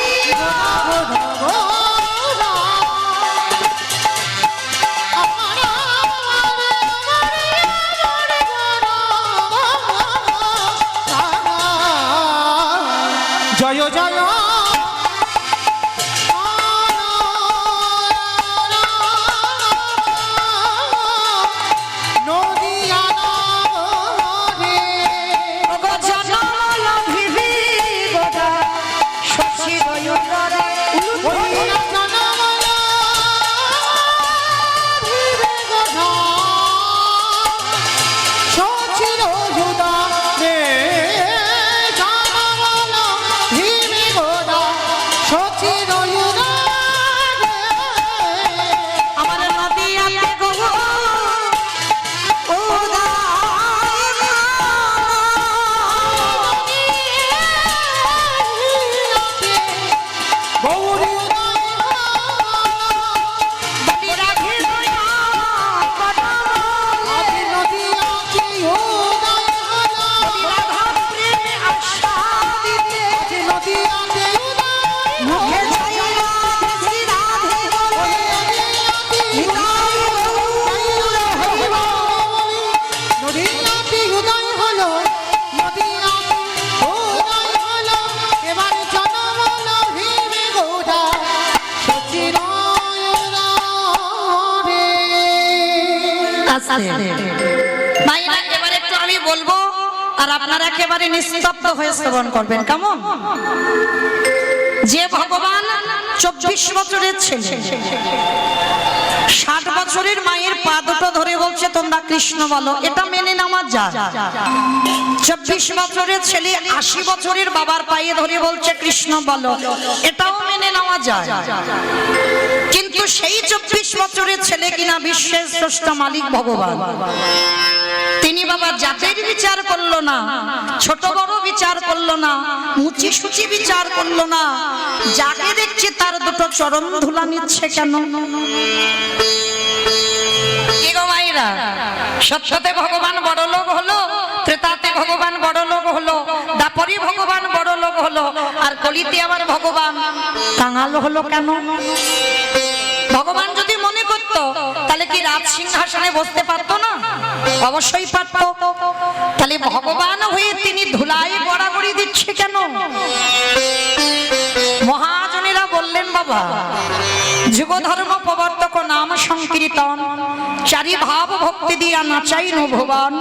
জয় জয় নদিয়া রে ওগো জনমল ভিভি গোদা শশী দয়ুতরে উলুধ্বনি। আমার নদিয়াতে গো উদয় বলিরা হৃদয় বলিরা ভাব প্রেমে আশা দিতে মুখে ছাইয়া শ্রী রাধে বলে নিতাই গৌরা হরি বল। মাইনা এবার একটু আমি বলবো আর আপনারা একেবারে নিস্তব্ধ হয়ে শ্রবণ করবেন, কেমন? যে ভগবান 24 বছরের ছেলে 60 বছরের মায়ের পা দুটো ধরে বলছে তোমরা কৃষ্ণ বলো, এটা মেনে নেওয়া যায়। 24 বছরের ছেলে 80 বছরের বাবার পায়ে ধরে বলছে কৃষ্ণ বলো, এটাও মেনে নেওয়া যায়। কিন্তু সেই 24 বছরের ছেলে কিনা বিশ্বের স্রষ্টা মালিক ভগবান, তিনি বাবা জাতের বিচার করলো না, ছোট বড় বিচার করলো না, মুচি সুচি বিচার করলো না, যাকে দেখছে তার দুটো চরণ ধুলা নিচ্ছে কেন? কি গো মায়েরা, সত্যতে ভগবান বড় লোক হলো, ত্রেতাতে ভগবান বড় লোক হলো, দাপরে ভগবান বড় লোক হলো, আর কলিতে আবার ভগবান কাঙাল হলো কেন? ভগবান যদি মনে করতো তাহলে কি কি রাজ সিংহাসনে বসতে পারতো না? অবশ্যই পারতো। তাহলে ভগবান হয়ে তিনি ধুলায় গড়াগড়ি দিচ্ছে কেন? মহাজনেরা বললেন, বাবা যুগ ধর্ম প্রবর্তক নাম সংকীর্তন, চারি ভাব ভক্তি দিয়া নাচাই ভুবন,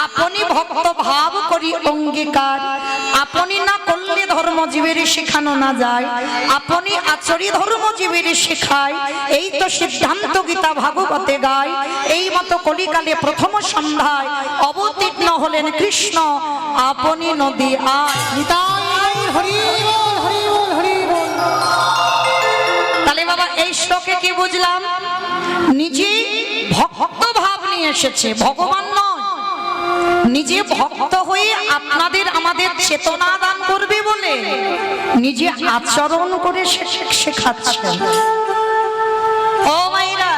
আপনি ভক্ত ভাব করি অঙ্গীকার, আপনি না করলে ধর্মজীবের শেখানো না যায়, আপনি আচরি ধর্মজীবের শেখায়, এই তো সিদ্ধান্ত গীতা ভাগবতে গায়। এই মতো কলিকালে প্রথম সন্ধ্যায় অবতীর্ণ হলেন কৃষ্ণ, আপনি নদী আয়। নিতাই হরি বল, হরি বল, হরি বল। তাহলে বাবা এই শ্লোকে কি বুঝলাম? নিজে ভক্ত ভাব নিয়ে এসেছে, ভগবান নয়, নিজে ভক্ত হয়ে আপনাদের আমাদের চেতনা দান করবে বলে নিজে আচরণ করে শেখাচ্ছেন। ও মাইরা,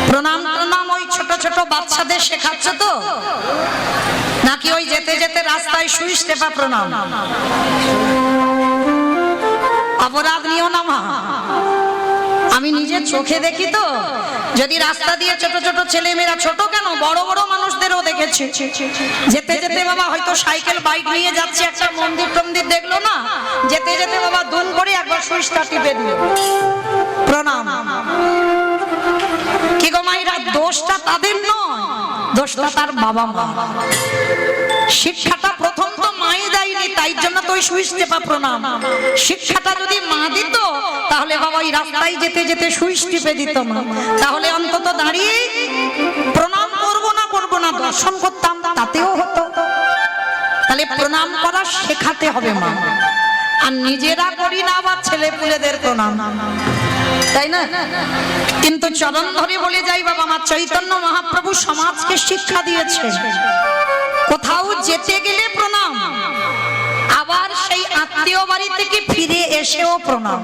প্রণাম প্রণাম ওই ছোট ছোট বাচ্চাদের শেখাচ্ছে তো, নাকি ওই যেতে যেতে রাস্তায় সুইচ টেপা প্রণাম? অপরাধ নিও না মা, আমি নিজের চোখে দেখি তো। যদি রাস্তা দিয়ে ছোট ছোট ছেলে মেয়েরা, ছোট কেন বড় বড় মানুষদেরও দেখেছি, যেতে যেতে বাবা হয়তো সাইকেল বাইক নিয়ে যাচ্ছে, একটা মন্দির টন্দির দেখলো না, যেতে যেতে বাবা দুম করে একবার সুইচটা টিপে দিল, প্রণাম। কি গো মাইরা, দোষটা তাদের নয়, দোষটা তার বাবা মা। শিক্ষাটা প্রথম তো মাই দেয়নি, তাই জন্য তো ওই সুইচ টেপা প্রণাম। শিক্ষাটা যদি মা দিত, তাহলে বাবা ওই রাস্তায় যেতে যেতে সুইচ টিপে দিত না, তাহলে অন্তত দাঁড়িয়ে প্রণাম করবো না দর্শন করতাম, তাতেও হতো। তাহলে প্রণাম করা শেখাতে হবে মা, আর নিজেরা করি না আবার ছেলে পুলেদের প্রণাম, তাই না? কিন্তু চরণ ধরে বলে যাই বাবা, আমার চৈতন্য মহাপ্রভু সমাজকে শিক্ষা দিয়েছে, কোথাও যেতে গেলে প্রণাম, আবার সেই আত্মীয় বাড়ি থেকে ফিরে এসেও প্রণাম।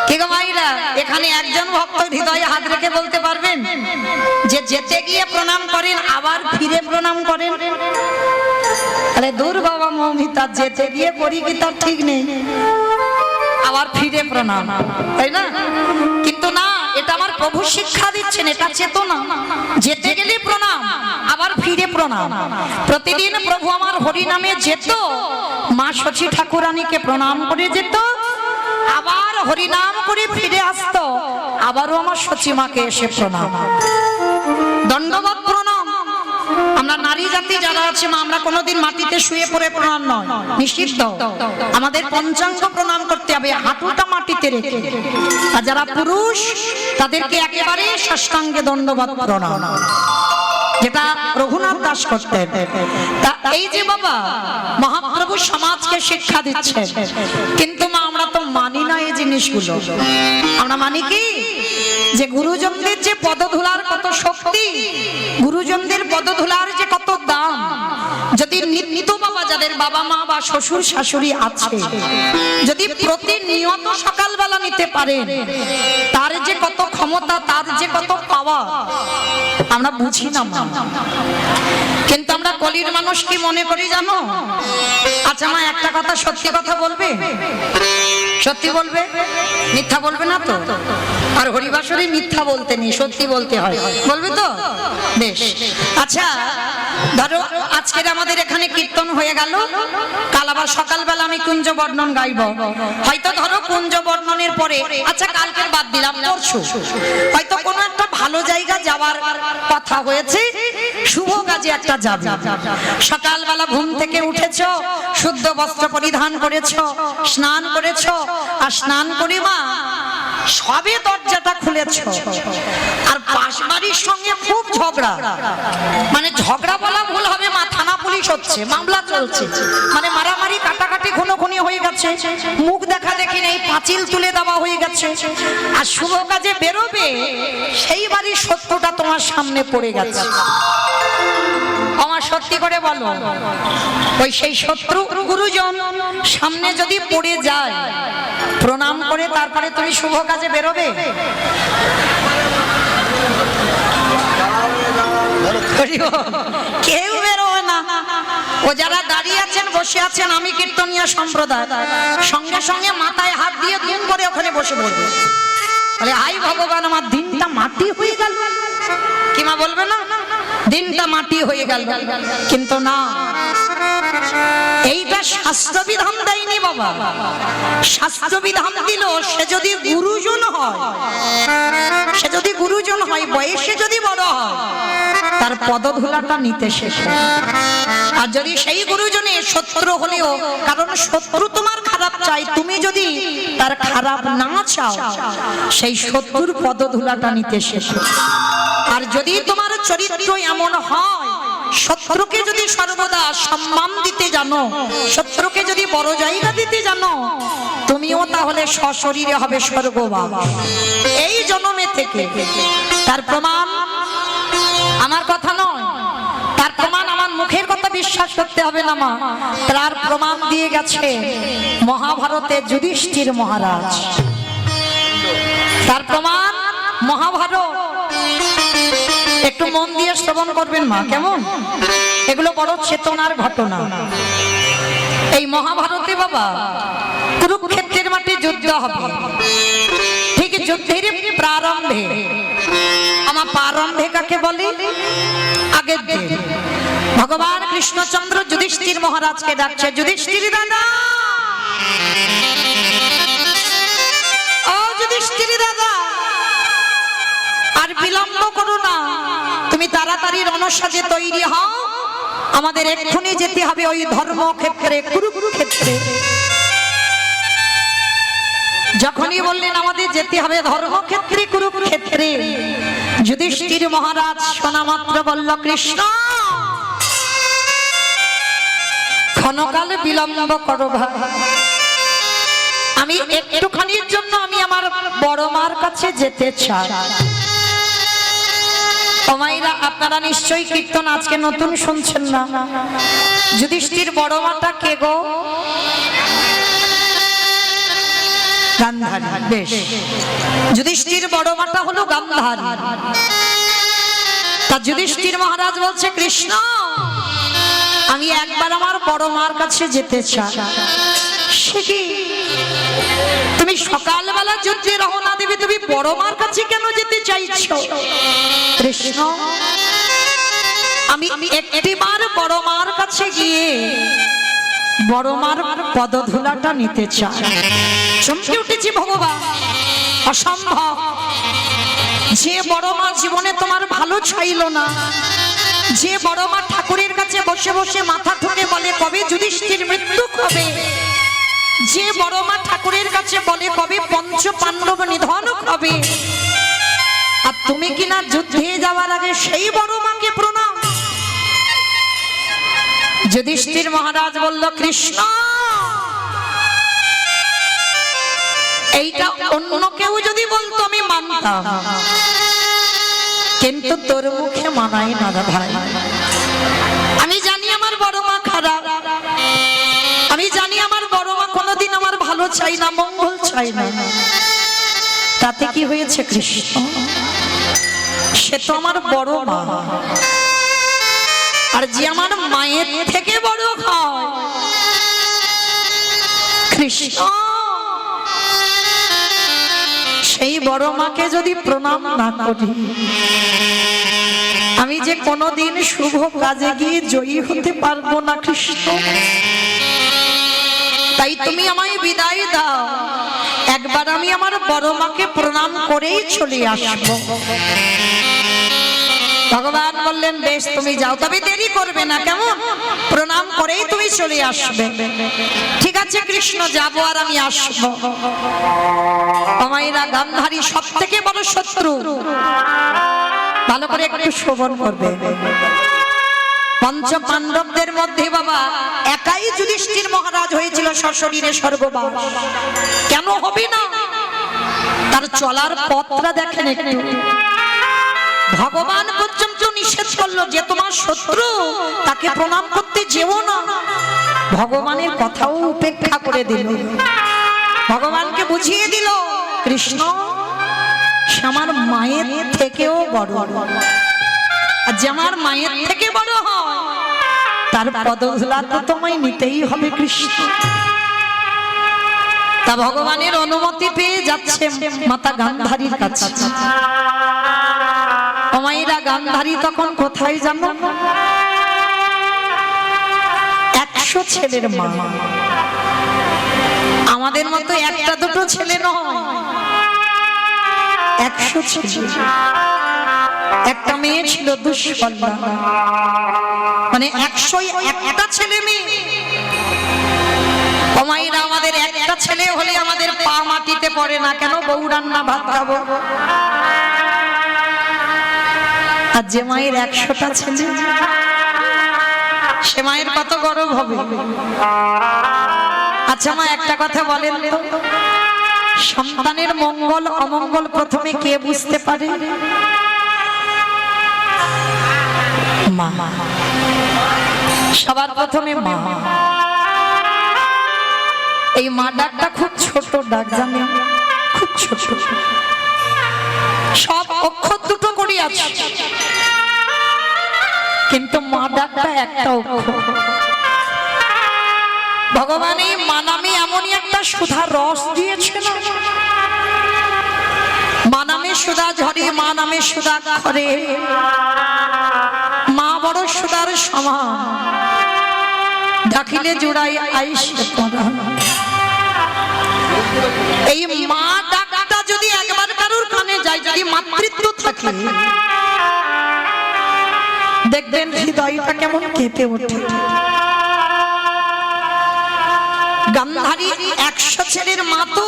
ঠিক ভাইরা, এখানে একজন ভক্ত হৃদয়ে হাত রেখে বলতে পারবেন যে যেতে গিয়ে প্রণাম করেন আবার ফিরে প্রণাম করেন? আরে দূর বাবা মৌমিতা, যেতে গিয়ে করি কি তার ঠিক নেই, আবার ফিরে প্রণাম, তাই না? কিন্তু না, এটা আমার প্রভু শিক্ষা দিচ্ছেন, এটা চেতনা। যেতে গেলে প্রণাম, আবার ফিরে প্রণাম। প্রতিদিন প্রভু আমার হরি নামে যেত, মা শচী ঠাকুরানীকে প্রণাম করে যেত, আবার হরি নাম করে ফিরে আসতো, আবারও আমার শচী মাকে এসে প্রণাম, দণ্ডবত প্রণাম। আমরা নারী জাতি যারা আছে মা, আমরা কোনোদিন মাটিতে শুয়ে পড়ে প্রণাম নয়, নিষিদ্ধ। আমাদের পঞ্চাঙ্গ প্রণাম করতে হবে, হাঁটুটা মাটিতে রেখে। আর যারা পুরুষ তাদেরকে একেবারে সাষ্টাঙ্গে দণ্ডবত প্রণাম, যেটা রঘুনাথ দাস করতেন। তা এই যে বাবা মহাপ্রভু সমাজকে শিক্ষা দিচ্ছে, কিন্তু মা আমরা তো মানি না এই জিনিসগুলো। আমরা মানি কি যে গুরুজনদের যে পদধূলার কত শক্তি, গুরুজনদের পদধূলার যে কত দাম। যদি নিত্য বাবা যাদের বাবা মা বা শ্বশুর শাশুড়ি আছে, যদি প্রতিনিয়ত সকালবেলা নিতে পারেন, তার যে কত ক্ষমতা, তার যে কত পাওয়া আমরা বুঝি না মা। কিন্তু আমরা কলির মানুষ কি মনে করি জানো? আচ্ছা মা একটা কথা, সত্যি কথা বলবে? সত্যি বলবে, মিথ্যা বলবে না তো? আর হরিবাসরে মিথ্যা বলতে নেই, সত্যি বলতে হয়, বলবে তো? বেশ। আচ্ছা ধরো আজকের আমাদের এখানে কীর্তন হয়ে গেল, কাল আবার সকালবেলা আমি কুঞ্জ বর্ণন গাইব। হয়তো ধরো কুঞ্জ বর্ণনের পরে, আচ্ছা কালকের বাদ দিলাম, পরশু হয়তো কোনো একটা ভালো জায়গা যাওয়ার কথা হয়েছে, শুভ কাজে একটা যাবে। সকালবেলা ঘুম থেকে উঠেছো, শুদ্ধ বস্ত্র পরিধান করেছো, স্নান করেছো, আর স্নান করে মা সবে দরজাটা খুলেছো, আর পাশ বাড়ির সঙ্গে খুব ঝগড়া, মানে ঝগড়া বলা ভুল হবে মা, থানা পুলিশ হচ্ছে, মামলা চলছে, মানে মারামারি কাটাকাটি খুনোখুনি হয়ে গেছে, মুখ দেখা দেখি নেই, পাঁচিল তুলে দেওয়া হয়ে গেছে, আর শুভ কাজে বেরোবে সেই বাড়ির সত্যটা তোমার সামনে পড়ে গেছে। আমার সত্যি করে বলো, ওই সেই শত্রু গুরুজন সামনে যদি পড়ে যায়, প্রণাম করে তারপরে তুমি শুভ কাজে বেরোবে? কেউ বেরোবে না। ও যারা দাঁড়িয়ে আছেন বসে আছেন, আমি কীর্তনিয়া সম্প্রদায়, সঙ্গে সঙ্গে মাথায় হাত দিয়ে দুম করে ওখানে বসে পড়বে, বলে হাই ভগবান আমার দিনটা দিনটা মাটি হয়ে গেল। কিন্তু না, এইটা শাস্ত্র বিধান দেয়নি বাবা। শাস্ত্র বিধান দিল সে যদি গুরুজন হয়, সে যদি গুরুজন হয়, বয়সে যদি বড় হয়, তার পদধূলাটা নিতে শেখে। আর যদি সেই গুরুজনে শত্রু হলেও, কারণ শত্রু তোমার খারাপ চাই, তুমি যদি তার খারাপ না চাও, সেই শত্রুর পদধূলাটা নিতে শেখো। আর যদি তোমার চরিত্র এমন হয়, শত্রুকে যদি সর্বদা সম্মান দিতে জানো, শত্রুকে যদি বড় জায়গা দিতে জানো, তুমিও তাহলে সশরীরে হবে স্বর্গবাস এই জন্মে থেকে। তার প্রমাণ আমার কথা নয়, তার প্রমাণ আমার মুখের কথা বিশ্বাস করতে হবে না মা, তার প্রমাণ দিয়ে গেছে মহাভারতে যুধিষ্ঠির মহারাজ। তার প্রমাণ মহাভারত। একটু মন দিয়ে শ্রবণ করবেন মা, কেমন? এগুলো বড় চেতনার ঘটনা। এই মহাভারতে বাবা কুরুক্ষেত্রের মাঠে যুদ্ধ হবে। ঠিক যুদ্ধের প্রারম্ভে, আমার প্রারম্ভে কাকে বলে? আগের দিন ভগবান কৃষ্ণচন্দ্র যুধিষ্ঠির মহারাজকে ডাকছে, যুধিষ্ঠির দাদা, ও যুধিষ্ঠির দাদা, আর বিলম্ব করো না, তুমি তাড়াতাড়ি রণসাজে তৈরি হও, আমাদের এক্ষুনি যেতে হবে ওই ধর্মক্ষেত্রে, কুরুক্ষেত্রে। যখনই বললেন আমাদের যেতে হবে ধর্মক্ষেত্রে, কুরুক্ষেত্রে, যুধিষ্ঠির মহারাজ শোনা মাত্র বলল, কৃষ্ণ ক্ষণকাল বিলম্ব করো ভাই, আমি একটুখানির জন্য আমি আমার বড় মার কাছে যেতে চাই। মায়েরা, আপনারা নিশ্চয়ই কীর্তন আজকে নতুন শুনছেন না। যুধিষ্ঠির বড় মাটা কে গো? গান্ধারী। বেশ, যুধিষ্ঠির বড় মাটা হলো গান্ধারী। তা যুধিষ্ঠির মহারাজ বলছে, কৃষ্ণ আমি একবার আমার বড় মার কাছে যেতে চাই। সে কি, তুমি সকালবেলা যুদ্ধে রওনা দেবে, তুমি বড় মার কাছে কেন যেতে চাইছো? কৃষ্ণ আমি একটিবার বড় মার কাছে গিয়ে বড় মার পদধূলাটা নিতে চাই। চমকে উঠেছি ভগবান, অসম্ভব। যে বড় মা জীবনে তোমার ভালো চাইলো না, যে বড় মা ঠাকুরের কাছে বসে বসে মাথা ঠুকে বলে কবে যুধিষ্ঠির মৃত্যু হবে, যে বড় মা ঠাকুরের কাছে বলে কবে পঞ্চ পাণ্ডব নিধন হবে, আর তুমি কিনা যুদ্ধে যাওয়ার আগে সেই বড় মাকে প্রণাম। যুধিষ্ঠির মহারাজ বলল, কৃষ্ণ এইটা অন্য কেউ যদি বলতো আমি মানতাম, কিন্তু তোর মুখে মানাই না রে ভাই। আমি জানি আমার বড় মা খারাপ, আমি জানি আমার বড় মা কোনোদিন আমার ভালো চাই না, মঙ্গল চাই না। তাতে কি হয়েছে কৃষ্ণ? সে তো আমার বড় মা, আর যে আমার মায়ের থেকে বড় হয় কৃষ্ণ, সেই বড় মাকে যদি প্রণাম না করি, আমি যে কোনোদিন শুভ কাজে গিয়ে জয়ী হতে পারবো না কৃষ্ণ। তাই তুমি আমায় বিদায় দাও, একবার আমি আমার বড় মাকে প্রণাম করেই চলে আসবো। ভগবান বললেন, বেশ তুমি যাও, তবে দেরি করবে না, কেমন? প্রণাম করেই তুমি চলে আসবে। ঠিক আছে কৃষ্ণ, যাবো আর আমি আসবো। মায়েরা, গান্ধারী সব থেকে বড় শত্রু। ভালো করে একটু শ্রবণ করবে। পঞ্চ পাণ্ডবদের মধ্যে বাবা একাই যুধিষ্ঠির মহারাজ হয়েছিল সশরীরে স্বর্গবাস। কেন হবে না? তার চলার পথটা দেখেন একটু। ভগবান পর্যন্ত নিষেধ করলো যে তোমার শত্রু, তাকে প্রণাম করতে যেও না। ভগবানের কথাও উপেক্ষা করে দিল। ভগবানকে বুঝিয়ে দিল, কৃষ্ণ সে আমার মায়ের থেকেও বড়, আর যে আমার মায়ের থেকে বড় হয় তার পদধূলা তো তোমায় নিতেই হবে কৃষ্ণ। তা ভগবানের অনুমতি পেয়ে যাচ্ছে মাতা গান্ধারীর কাছে। মায়েরা, গান্ধারী গান্ধারী তখন কোথায় জানো? 100 ছেলের মা। আমাদের মতো একটা দুটো ছেলে নয়, 100 ছেলে। একটা মেয়ে ছিল দুষ্কন্যা, মানে 101টা ছেলে মেয়ে। কমাইরা আমাদের একটা ছেলে হলে আমাদের পা মাটিতে পড়ে না, কেন? বউ রান্না ভাত খাবো। আর যে মায়ের 100টা ছেলে, সে মায়ের কত গর্ব হবে। আচ্ছা মা, একটা কথা বলেন তো, সন্তানের মঙ্গল অমঙ্গল প্রথমে কে বুঝতে পারে? মা। সবার প্রথমে মা। এই মা ডাকটা খুব ছোট ডাক, জানেন? খুব ছোট, সব অক্ষর দুটো করে আছে, কিন্তু মা ডাকটা একটা অক্ষর। ভগবান এই মা নামে এমনই একটা সুধা রস দিয়েছে না, মা নামে সুধা ঝরে, মা নামে সুধা খরে, মা বড় সুধার সমান, ডাকিলে জোড়াই আইসে পড়া। এই মা ডাকটা যদি একবার কারোর কানে যায়, যদি মাতৃত্ব থাকে, দেখবেন হৃদয়টা কেমন কেঁপে ওঠে। গান্ধারী 100 ছেলের মা তো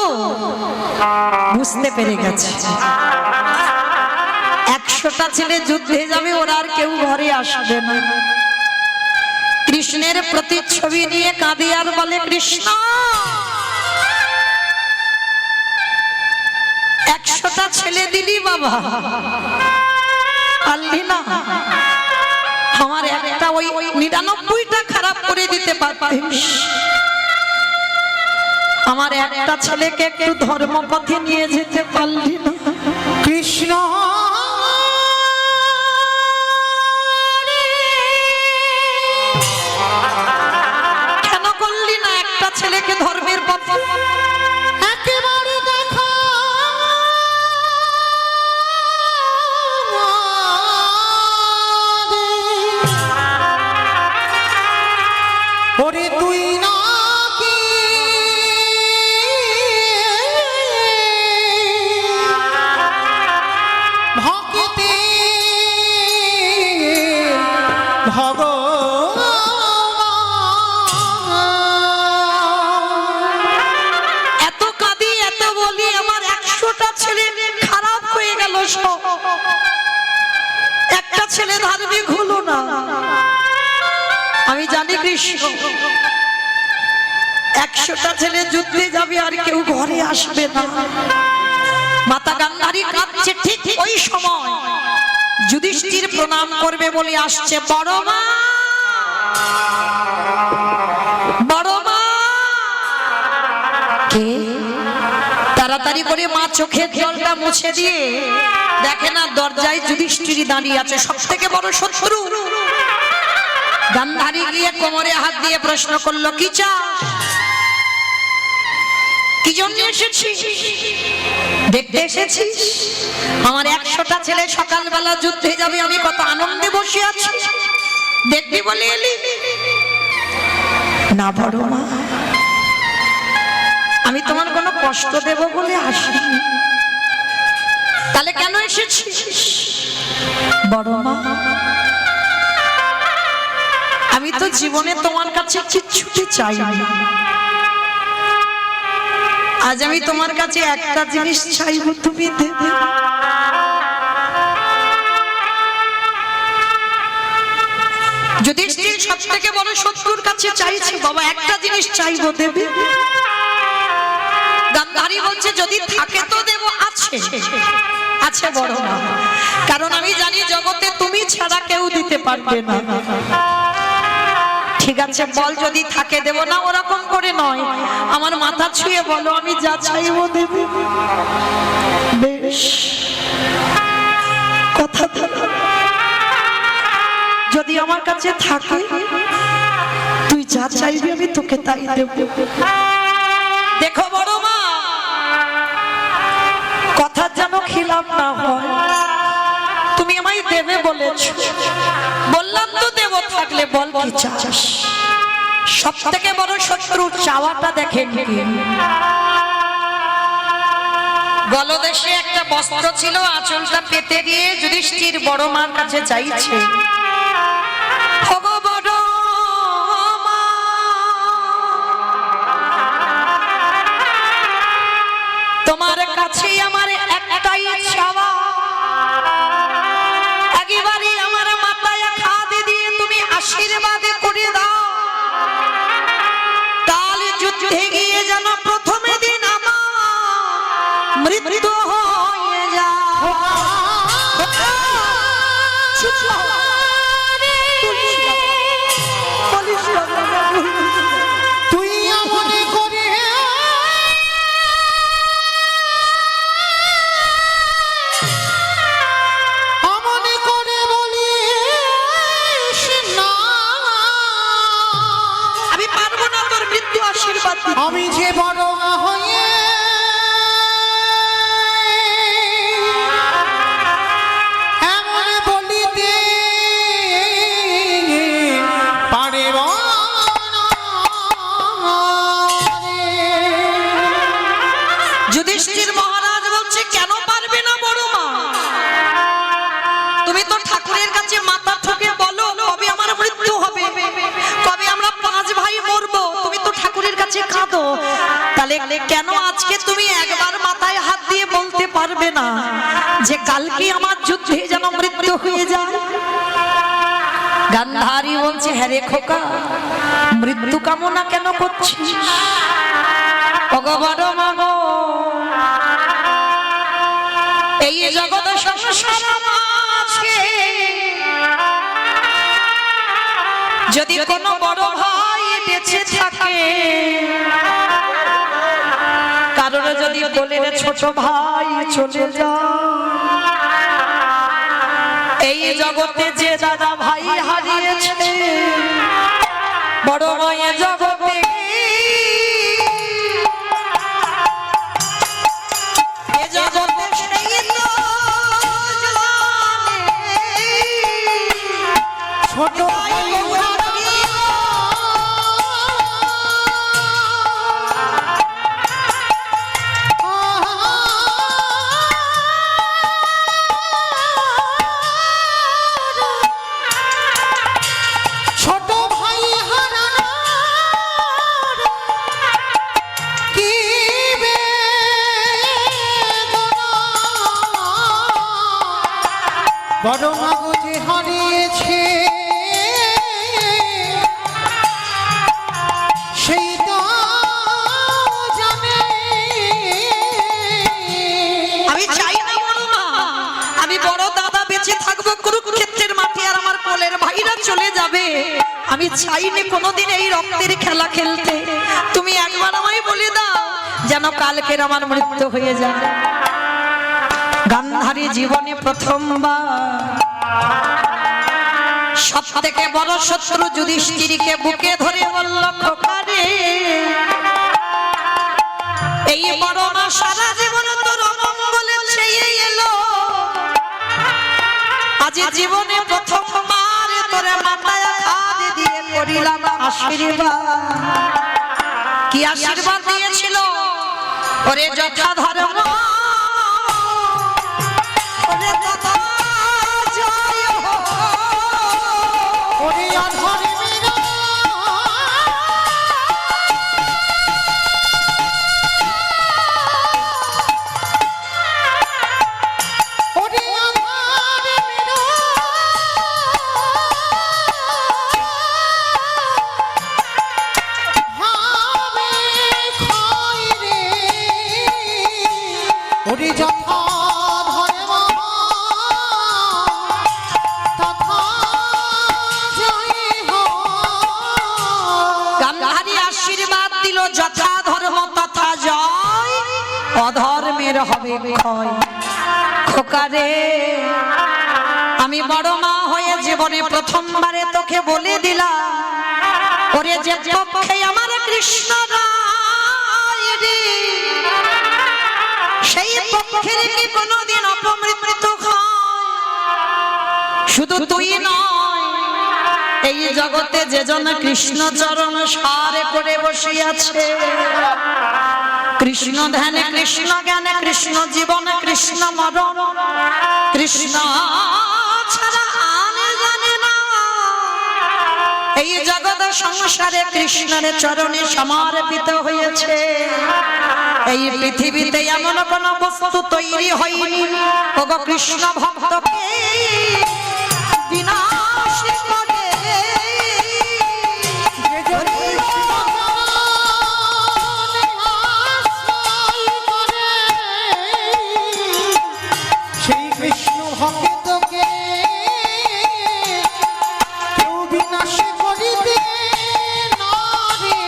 বুঝতে পেরে গেছে, 100টা ছেলে যুদ্ধে যাবে, ওরা আর কেউ ঘরে আসবে না। কৃষ্ণের প্রতিচ্ছবি নিয়ে কাঁদে আর বলে, কৃষ্ণ 100টা ছেলে দিলি বাবা, পারলি না। আমার একটা ওই 99টা খারাপ করে দিতে পারতিস। আমার একটা ছেলেকে একটু ধর্মপথে নিয়ে যেতে পারলি না। কৃষ্ণ কেন করলি না একটা ছেলেকে ধর্মের পথে? একেবারে দেখা ওরে তুই নাকি ভক্তি এত কাঁদি এত বলি, আমার 100টা ছেলে খারাপ হয়ে গেল, সব একটা ছেলে ধার্মিক হলো না। আমি জানি কৃষ্ণ 100টা ছেলে যুদ্ধে যাবে, আর কেউ ঘরে আসবে না। মাতা গান্ধারী কাঁদছে, ঠিক ওই সময় যুধিষ্ঠির প্রণাম করবে বলে আসছে, বড় মা, বড় মা। কে? তাড়াতাড়ি করে মা চোখের জলটা মুছে দিয়ে দেখে না দরজায় যুধিষ্ঠির দাঁড়িয়ে আছে, সব থেকে বড় শত্রু। গান্ধারী গিয়ে কোমরে হাত দিয়ে প্রশ্ন করলো, কি চাস? কি জন্য এসেছিস? দেখতে এসেছিস আমার 100টা ছেলে সকালবেলা যুদ্ধে যাবে, আমি কত আনন্দে বসে আছি, দেখবি বলে এলি? না বড় মা, আমি তোমার কোনো কষ্ট দেব বলে আসিনি। তাহলে কেন এসেছিস? বড় মা, আমি তো জীবনে তোমার কাছে কিচ্ছুটি চাইনি, আজ আমি তোমার কাছে একটা জিনিস চাইব, তুমি দেবে। যুধিষ্ঠির সব থেকে বড় শত্রুর কাছে চাইছে, বাবা একটা জিনিস চাইব, দেবে? গান্ধারী বলছে, যদি থাকে তো দেব। আছে, আছে বড় মা, কারণ আমি জানি জগতে তুমি ছাড়া কেউ দিতে পারবে না। ঠিক আছে বল, যদি থাকে দেব, না ওরকম করে নয়, আমার মাথা ছুঁয়ে বলো, আমি যা চাইবো দেবে। বেশ, কথা যদি আমার কাছে থাকে, তুই যা চাইবি আমি তোকে তাই দেব। দেখো বড় মা, কথা যেন খিলাফ না হয়, তুমি আমায় দেবে বলেছ, বললাম তো দেব, থাকলে বল কি চাস। সব থেকে বড় শত্রু চাওয়াটা দেখেন কি। গলদেশে একটা বস্ত্র ছিল, আঁচলটা পেতে দিয়ে যুধিষ্ঠির বড় মার কাছে চাইছে, ওগো বড় মা, তোমার কাছে আমার একটাই চাওয়া, একেবারে আমার মাথায় হাত দিয়ে তুমি আশীর্বাদ করে দাও, কাল যুদ্ধে গিয়ে যেন প্রথম দিন আমার মৃত্যু হয়ে যায়। তুই মনে করে মনে করে বলিস না, আমি পারবো না তোর মৃত্যু আশীর্বাদ দিতে। আমি যে বড় হয়ে এমন বলিতে পারিব না রে। যুধিষ্ঠির মহারাজ বলছে, কেন পারবে না বড় মা? তুমি তো ঠাকুরের কাছে মাথা ঠুকে বলো কবে আমার মৃত্যু হবে, কবে আমরা 5 ভাই মরবো। তুমি তো ঠাকুরের কাছে কাঁদো, তাহলে কেন আজকে তুমি একবার মাথায় হাত দিয়ে বলতে পারবে না যে কালকে আমার যুদ্ধে যেন মৃত্যু হয়ে যায়? গান্ধারী বলছে, হ্যাঁ রে খোকা, মৃত্যু কামনা কেন করছিস? ওগো বড় মা গো, এই জগৎ সংসার মাঝে যদি কোনো বড় ভাই বেঁচে থাকে, কারোর যদি বলে ছোট ভাই চলে যায়, এই জগতে যে দাদা ভাই হারিয়েছে, বড় ভাই জগতে এ জগতে সেই তো জানে, ছোট ভাই ছোট ভাই হারানোর কি বেদনা, বড় মাগো যে হারিয়েছে সেইটা জানে। আমি চাই না বড় মা, আমি বড় দাদা বেঁচে থাকবো কুরুক্ষেত্রের মাঠে, আর আমার কোলের ভাইরা চলে যাবে। আমি চাইনি কোনোদিন এই রক্তের খেলা খেলতে। তুমি একবার আমায় বলে দাও যেন কালকের আমার মৃত্যু হয়ে যায়। গান্ধারী জীবনে প্রথমবার সব থেকে বড় শত্রু যুধিষ্ঠিরকে বুকে ধরে বলল, খোকা রে, এই বড় মা সারা জীবন তোর অমঙ্গলে চেয়ে এলো, আজ জীবনে প্রথমবার তোর মাথায় হাত দিয়ে করিলাম আশীর্বাদ। কি আশীর্বাদ দিয়েছিল? ওরে যথা ধর্ম, ওরে তথা জয় হো। ওরে আধারে মেরা ওরে আধারে মেরা হাবে খাই রে। ওরে যথা ধর্ম তথা জয় হো। গান্ধারী আশীর্বাদ দিল, যথা ধর্ম তথা জয়, অধর্মের হবে ক্ষয়। খোকা রে, আমি বড় মা হয়ে জীবনে প্রথমবারে তোকে বলে দিলাম, ওরে যে পক্ষে আমার কৃষ্ণ রায় রে, সেই পক্ষের কি কোনোদিন অপমৃত্যু হয়? শুধু তুই নয়, এই জগতে যে জন কৃষ্ণ চরণ সারে করে বসিয়াছে, কৃষ্ণ ধ্যানে কৃষ্ণ জ্ঞানে কৃষ্ণ জীবনে কৃষ্ণ মরণ, কৃষ্ণ ছাড়া আর জানে না, এই জগৎ সংসারে কৃষ্ণের চরণে সমর্পিত হয়েছে। এই পৃথিবীতে এমন কোন বস্তু তৈরি হয়নি ওগো কৃষ্ণ ভক্তকে বিনাশ করে। সেই কৃষ্ণ ভক্তকে কেউ বিনাশ করিতে নারে।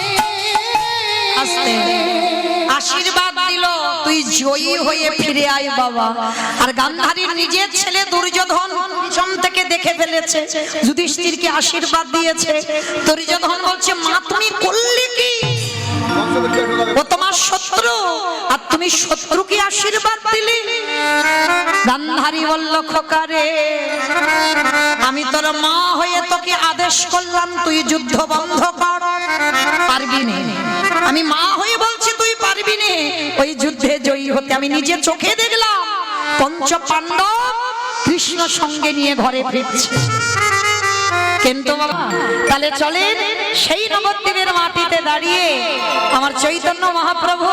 আস্তে আশীর্বাদ দিল, তুই জয়ী হয়ে ফিরে আয় বাবা। আর গান্ধারীর নিজের ছেলে দুর্যোধন পিছন থেকে দেখে ফেলেছে, যুধিষ্ঠিরকে আশীর্বাদ দিয়েছে। দুর্যোধন বলছে, মা তুমি করলে কি? ও তোমার শত্রু আর তুমি শত্রুকে আশীর্বাদ দিলে? গান্ধারী বলল, খোকারে আমি তোর মা হয়ে তোকে আদেশ করলাম তুই যুদ্ধ বন্ধ কর, পারবি না। আমি মা হয়ে বলছি তুই পারবি না ওই যুদ্ধে জয়ী হতে। আমি নিজে চোখে দেখলাম পঞ্চ পাণ্ডব কৃষ্ণ সঙ্গে নিয়ে ঘরে ফিরছে। কিন্তু বাবা তাহলে চলেন সেই নবদ্বীপের মাটিতে দাঁড়িয়ে আমার চৈতন্য মহাপ্রভু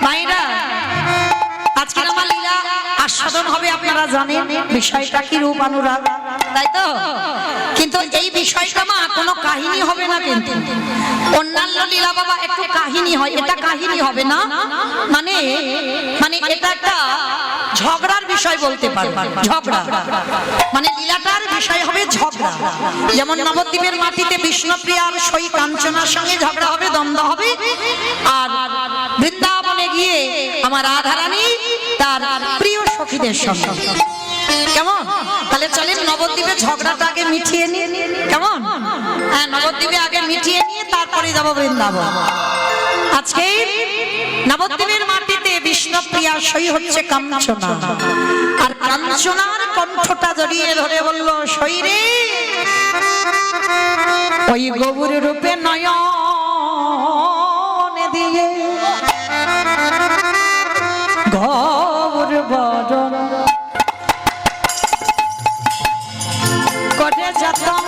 মায়েরা আজকের আমার লীলা আস্বাদন হবে। আপনারা জানেন বিষয়টা কি রূপ অনুরাগ, তাই তো? কিন্তু এই বিষয়টা মা কোনো কাহিনী হবে না, কিন্তু অন্যান্য লীলা বাবা একটু কাহিনী হয়, এটা কাহিনী হবে না। মানে মানে এটা একটা ঝগড়ার বিষয় বলতে পারবে, ঝগড়া মানে লীলাটার বিষয় হবে ঝগড়া। যেমন নবদ্বীপের মাটিতে বিষ্ণুপ্রিয়ার সই কাঞ্চনার সঙ্গে ঝগড়া হবে, দ্বন্দ্ব হবে। আর বৃন্দাবনে গিয়ে আমার রাধারানী তার প্রিয় সখীদের সঙ্গে, কেমন? তাহলে চলেন নবদ্বীপে ঝগড়াটা আগে মিটিয়ে নিয়ে, কেমন? হ্যাঁ, নবদ্বীপে আগে মিটিয়ে নিয়ে তারপরে যাব বৃন্দাবন। আজকে নবদ্বীপের মাটিতে বিষ্ণুপ্রিয়া সই হচ্ছে কাঞ্চনা, আর কাঞ্চনার কণ্ঠটা জড়িয়ে ধরে বলল, সই রে ওই গৌর রূপে নয়ন দিয়ে গৌর বদন করে যতন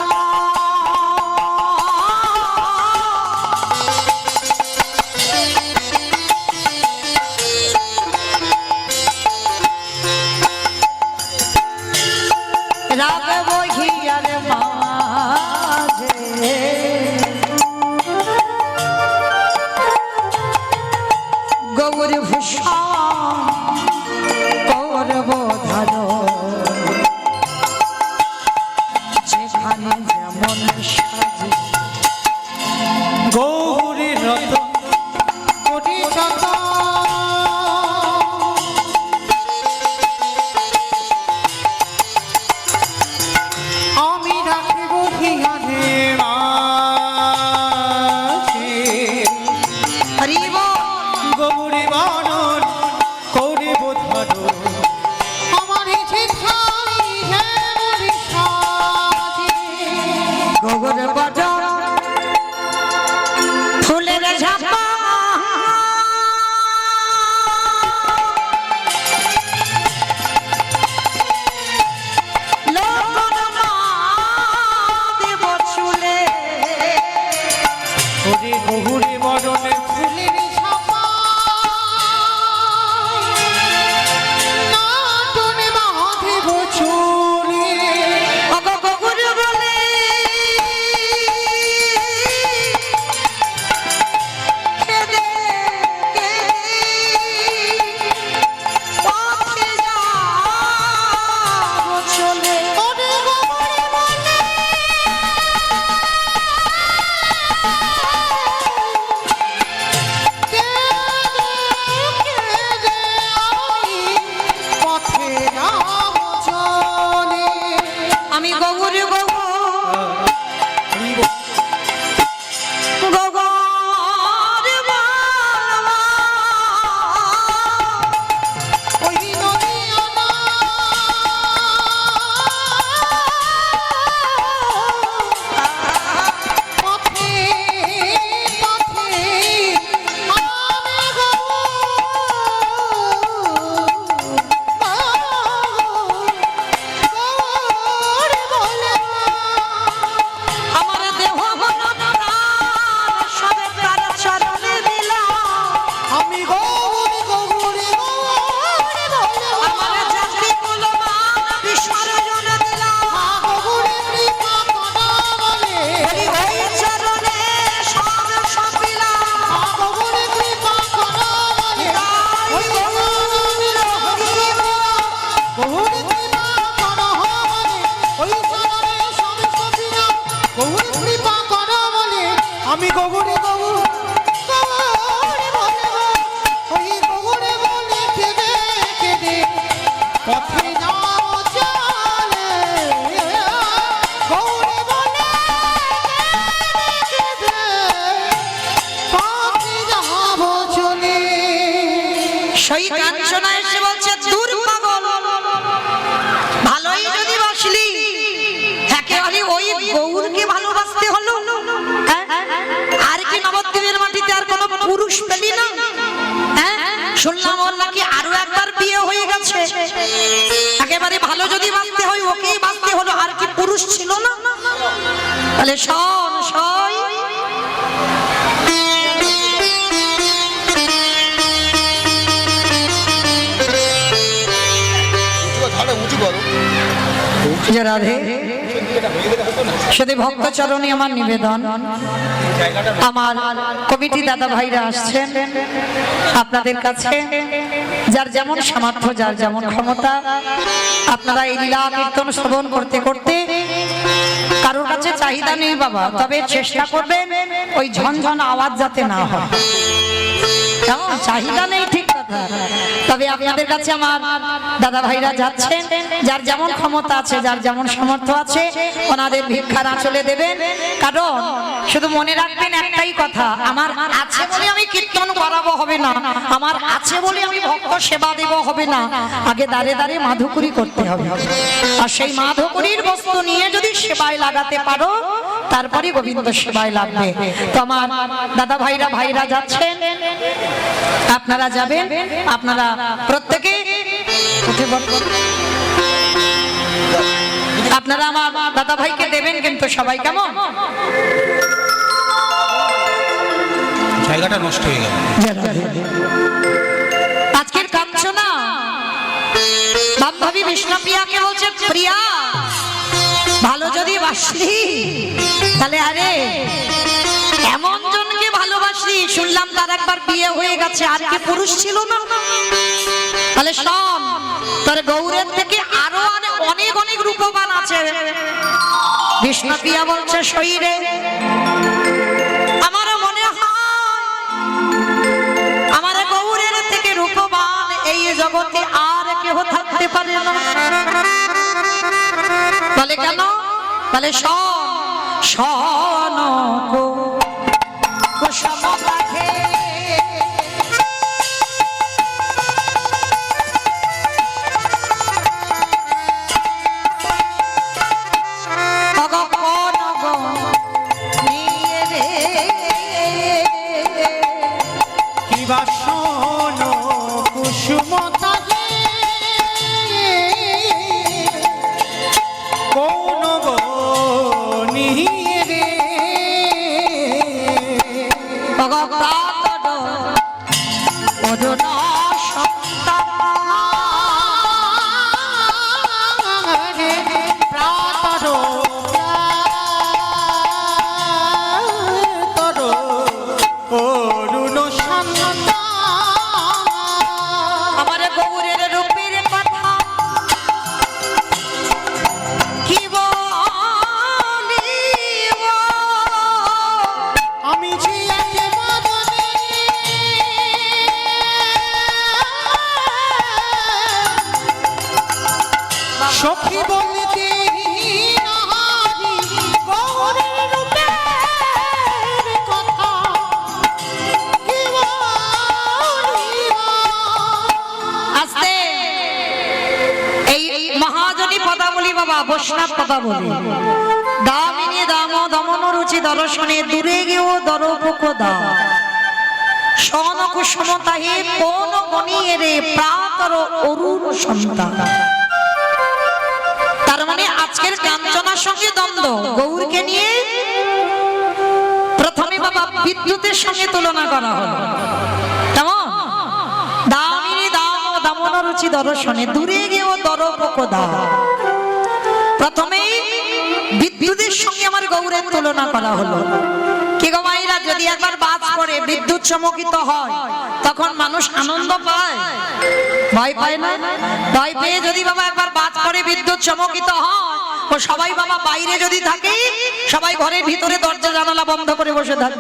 রাগ বহিয়ার মাঝে গৌর ভূষণ করব ধারণ, যেখানে যেমন সাজে গৌরী রত কোটি যত আমি রাখিব হিয়ারে গৌর গৌর ওই নদী আনা পথে পথে আমি গৌর বলে আমার দেহ মন প্রাণ সবে তার চরণে দিলাম আমি গৌর গৌর গৌর বলে আমার জাতি কুলমান বিসর্জন দিলাম গৌরের কৃপা করা বলে ওই চরণে সব সপিলাম গৌরের কৃপা করা বলে ওই গৌরের কৃপা করা বলে ওই চরণে সব সপিনা গৌরের কৃপা করা বলে আমি গৌরে গৌর গৌর বলে ওই গৌরে বলে কেঁদে কেঁদে পথে যাও চলে গৌরে বলে কেঁদে পথে যাবো চলে সেই কাঞ্চনা এসে বলছে দূর পাগল ভালোই যদি বাসলি একেবারে ওই গৌরকে ভালোবাসতে হলো হ্যাঁ? আর কি নবদ্বীপের মাটিতে আর কোনো পুরুষ পেলি না হ্যাঁ? শুনলাম ওর নাকি আরো একবার বিয়ে হয়ে গেছে একেবারে ভালো যদি বাঁচতে হয় ওকেই বাঁচতে হলো আর কি পুরুষ ছিল না তাহলে শোন সই যে রাধে শুধু ভক্ত চরণে আমার নিবেদন আমার কমিটি দাদা ভাইরা আসছেন আপনাদের কাছে যার যেমন সামর্থ্য যার যেমন ক্ষমতা আপনারা এই লীলা কীর্তন শ্রবণ করতে করতে কারোর কাছে চাহিদা নেই বাবা তবে চেষ্টা করবেন ওই ঝনঝন আওয়াজ যাতে না হয় কেমন চাহিদা নেই ঠিক কথা তবে আপনাদের কাছে আমার দাদা ভাইরা যাচ্ছেন যার যেমন ক্ষমতা আছে যার যেমন সামর্থ্য আছে ওনাদের ভিক্ষার আঁচলে দেবেন কারণ শুধু মনে রাখবেন একটাই কথা আমার আছে বলে আমি কীর্তন করাবো হবে না আমার আছে বলে আমি ভক্ত সেবা দেব হবে না আগে দাঁড়ে দাঁড়ে মাধুকরী করতে হবে আর সেই মাধুকরীর বস্তু নিয়ে যদি সেবায় লাগাতে পারো তারপরে গোবিন্দ সেবায় লাগবে তো আমার দাদা ভাইরা যাচ্ছেন আপনারা যাবেন আপনারা প্রত্যেকে উঠে বসুন। আপনারা আমার দাদা ভাইকে দেবেন কিন্তু সবাই কেমন জায়গাটা নষ্ট হয়ে গেল আজকের কাঞ্চনা বান্ধবী বিষ্ণুপ্রিয়াকে বলছে প্রিয়া ভালো যদি বাসলি তাহলে আরে এমন জনকে ভালোবাসলি শুনলাম তার একবার বিয়ে হয়ে গেছে আর কি পুরুষ ছিল না তাহলে শোন তোর গৌরের থেকে আরো অনেক অনেক রূপবান আছে বিষ্ণুপ্রিয়া বলছে শরীরে আমার মনে হয় আমার গৌরের থেকে রূপবান এই জগতে আর কেউ থাকতে পারে না বলে কেন বলে শোন কুসুম রাখে কিবা শোনো কুসুমতা কোন গো নিয়ে রে আমার গৌরের রূপের কথা কি বলিব আমি যে একেবারে সখী বলতে না বাবা বৈষ্ণব কথা বলি, দামিনী দাম দমন রুচি দর্শনে দূরে গেও দরপোক দা সন কুসুমতাহে কোন গণিয়ে রে প্রাতর অরুণ সন্তান। তার মানে আজকের কাঞ্চনার সঙ্গে দ্বন্দ্ব, গৌরকে নিয়ে প্রথমে বাবা বিদ্যুতের সঙ্গে তুলনা করা হলো, কেমন? দামিনী দাম দমন রুচি দর্শনে দূরে গেও দরপোক দা। প্রথমে বিদ্যুতের সঙ্গে আমার গৌরের তুলনা করা হলো। কি গো মাইরা, যদি একবার বাজ পড়ে বিদ্যুৎ চমকিত হয় তখন মানুষ আনন্দ পায়, ভয় পায় না? ভয় পেয়ে যদি বাবা একবার বাজ পড়ে বিদ্যুৎ চমকিত হয়, ও সবাই বাবা বাইরে যদি থাকে, সবাই ঘরের ভিতরে দরজা জানালা বন্ধ করে বসে থাকে।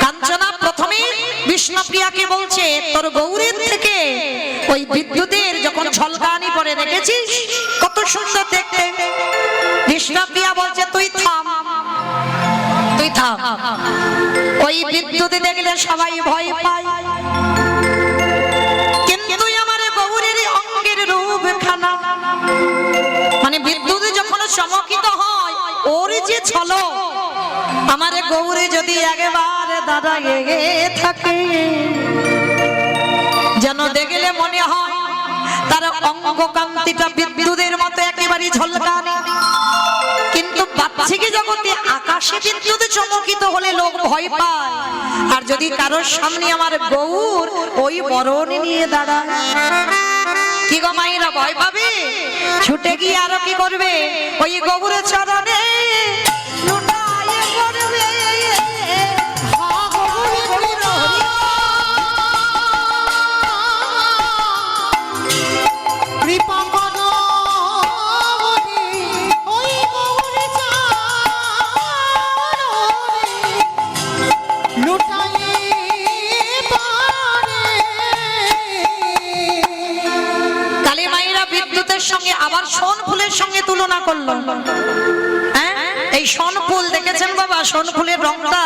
কাঞ্চনা প্রথমে বিষ্ণুপ্রিয়াকে বলছে, তোর গৌরের থেকে ওই বিদ্যুতের যখন ঝলকানি পড়ে দেখেছিস কত সুন্দর দেখতে। বিষ্ণুপ্রিয়া বলছে, তুই থাম, তুই থাম, ওই বিদ্যুৎ দেখলে সবাই ভয় পায়, কিন্তু আমার গৌরের অঙ্গের রূপ খানা, মানে বিদ্যুৎ যখন চমকিত হয় ওর যে ঝলক, আমার গৌরে যদি একেবারে দাঁড়ায় থাকে, যেন দেখলে মনে হয় তার অঙ্গ কান্তিটা বিদ্যুতের মতো একেবারে ঝলকানি। কিন্তু বাহ্যিক জগতে আকাশে বিদ্যুৎ চমকিত হলে লোক ভয় পায়, আর যদি কারোর সামনে আমার গৌর ওই বরণ নিয়ে দাঁড়ায়, কি গো মাইরা ভয় পাবে? ছুটে গিয়ে আরো কি করবে? ওই গৌরের চরণে লুটায়ে পড়বে। কৃপা করো ওই গৌরে চরণে লুটায়ে পড়ে। কালী মায়েরা বিদ্যুতের সঙ্গে আবার সোন ফুলের সঙ্গে তুলনা করলো। হ্যাঁ, এই সোন ফুল দেখেছেন বাবা? সোন ফুলের রংটা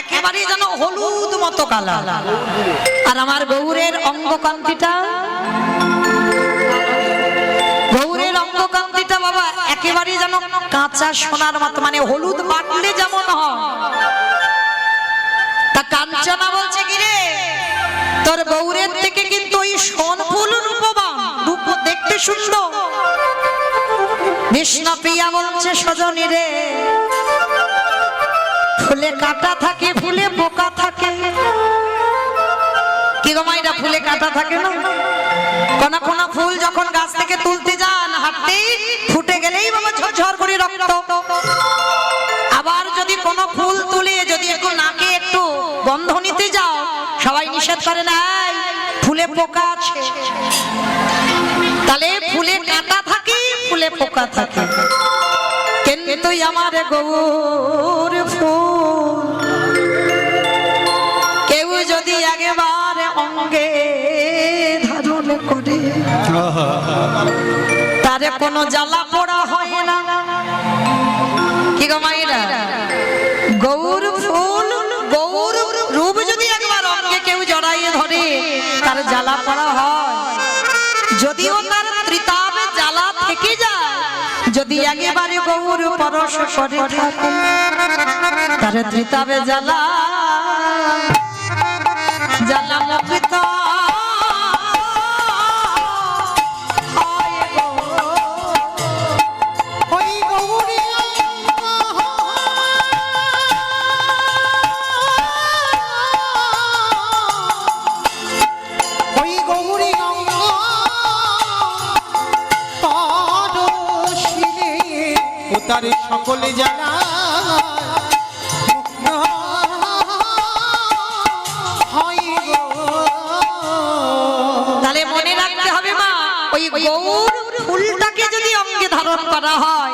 একেবারে যেন হলুদ মতো কালার, আর আমার গৌরের অঙ্গকান্তিটা, গৌরের অঙ্গকান্তিটা বাবা একেবারে যেন কাঁচা সোনার মতো, মানে হলুদ বাটলে যেমন হয়। তা কাঞ্চনা বলছে, কি রে, তোর গৌরের থেকে কিন্তু ওই সোন ফুল রূপবান, রূপ দেখতে সুন্দর। বিষ্ণুপ্রিয়া বলছে, সজনী রে, ফুলে কাটা থাকে, ফুলে পোকা থাকে। কি গো মাইরা, ফুলে কাটা থাকে না? কোন কোন ফুল যখন গাছ থেকে তুলতে যান, হাঁটতেই ফুটে গেলেই বাবা ঝরঝর করে রক্ত। আবার যদি কোনো ফুল তুলে যদি একটু নাকে একটু গন্ধ নিতে যাও, সবাই নিষেধ করে না, ফুলে পোকা আছে। তাহলে ফুলে কাঁটা থাকে, ফুলে পোকা থাকে, কিন্তু আমার গৌর ফুল কেউ যদি একেবারে অঙ্গে ধারণ করে, তারে কোনো জ্বালা পোড়া হয় না। কি গো মায়েরা, গৌর ফুল, গৌর রূপ যদি একবার অঙ্গে কেউ জড়াইয়ে ধরে, তার জ্বালা পোড়া হয়। যদিও তার ত্রিতাবে জ্বালা থেকে যায়, যদি একেবারে গৌর পরশ করে থাকে, তার ত্রিতাবে জ্বালা জ্বালা মুক্ত হয় গো। ওই গৌরী ওই গৌরী অঙ্গ পরশিলে ও তার সকলে জানা তাহলে মনে রাখতে হবে মা, ওই গৌর ফুলটাকে যদি অঙ্গে ধারণ করা হয়,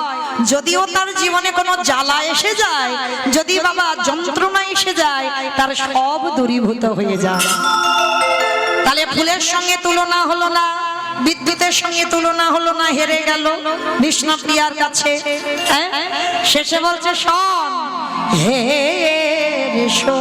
যদিও তার জীবনে কোনো জ্বালা এসে যায়, যদি বাবা যন্ত্রণা এসে যায়, তার সব দূরীভূত হয়ে যায়। তাহলে ফুলের সঙ্গে তুলনা হলো না, বিদ্যুতের সঙ্গে তুলনা হলো না, হেরে গেল বিষ্ণুপ্রিয়ার কাছে। শেষে বলছে, শোন হে ঋষো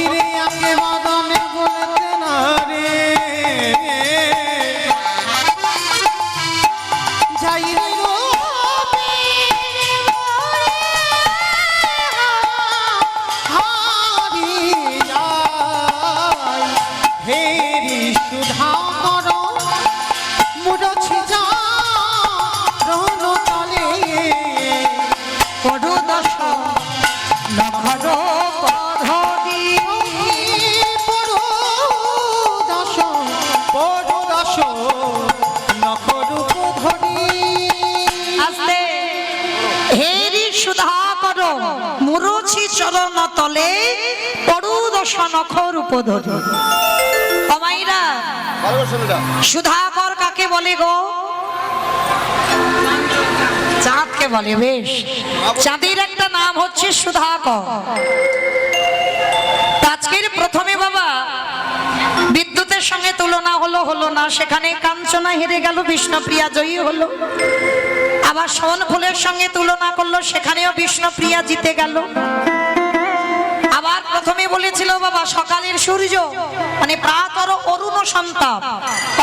সখিরে আগে বাদনে বলতে না রে যাই রে রূপে হারিয়া হেরি সুধা কর মুড়ছি যা রণ তলে পড়ু দশ নখর পধরি পড়ো দশ পড়ু দশ নখরূপ ধরি আস্তে হেরি সুধা করো মুরুছি চরণ তলে পড়ু দশ নখর উপধরি অমাইরা সুধাকর কাকে বলে গো? চাঁদকে বলে। বেশ, চাঁদের একটা নাম হচ্ছে সুধাকর। আজকের প্রথমে বাবা বিদ্যুতের সঙ্গে তুলনা হলো না, সেখানে কাঞ্চনা হেরে গেল, বিষ্ণুপ্রিয়া জয়ী হলো। আবার সোন ফুলের সঙ্গে তুলনা করলো, সেখানেও বিষ্ণুপ্রিয়া জিতে গেল। আবার প্রথমে বলেছিল বাবা সকালের সূর্য মানে প্রাতর অরুণ সন্তাপ।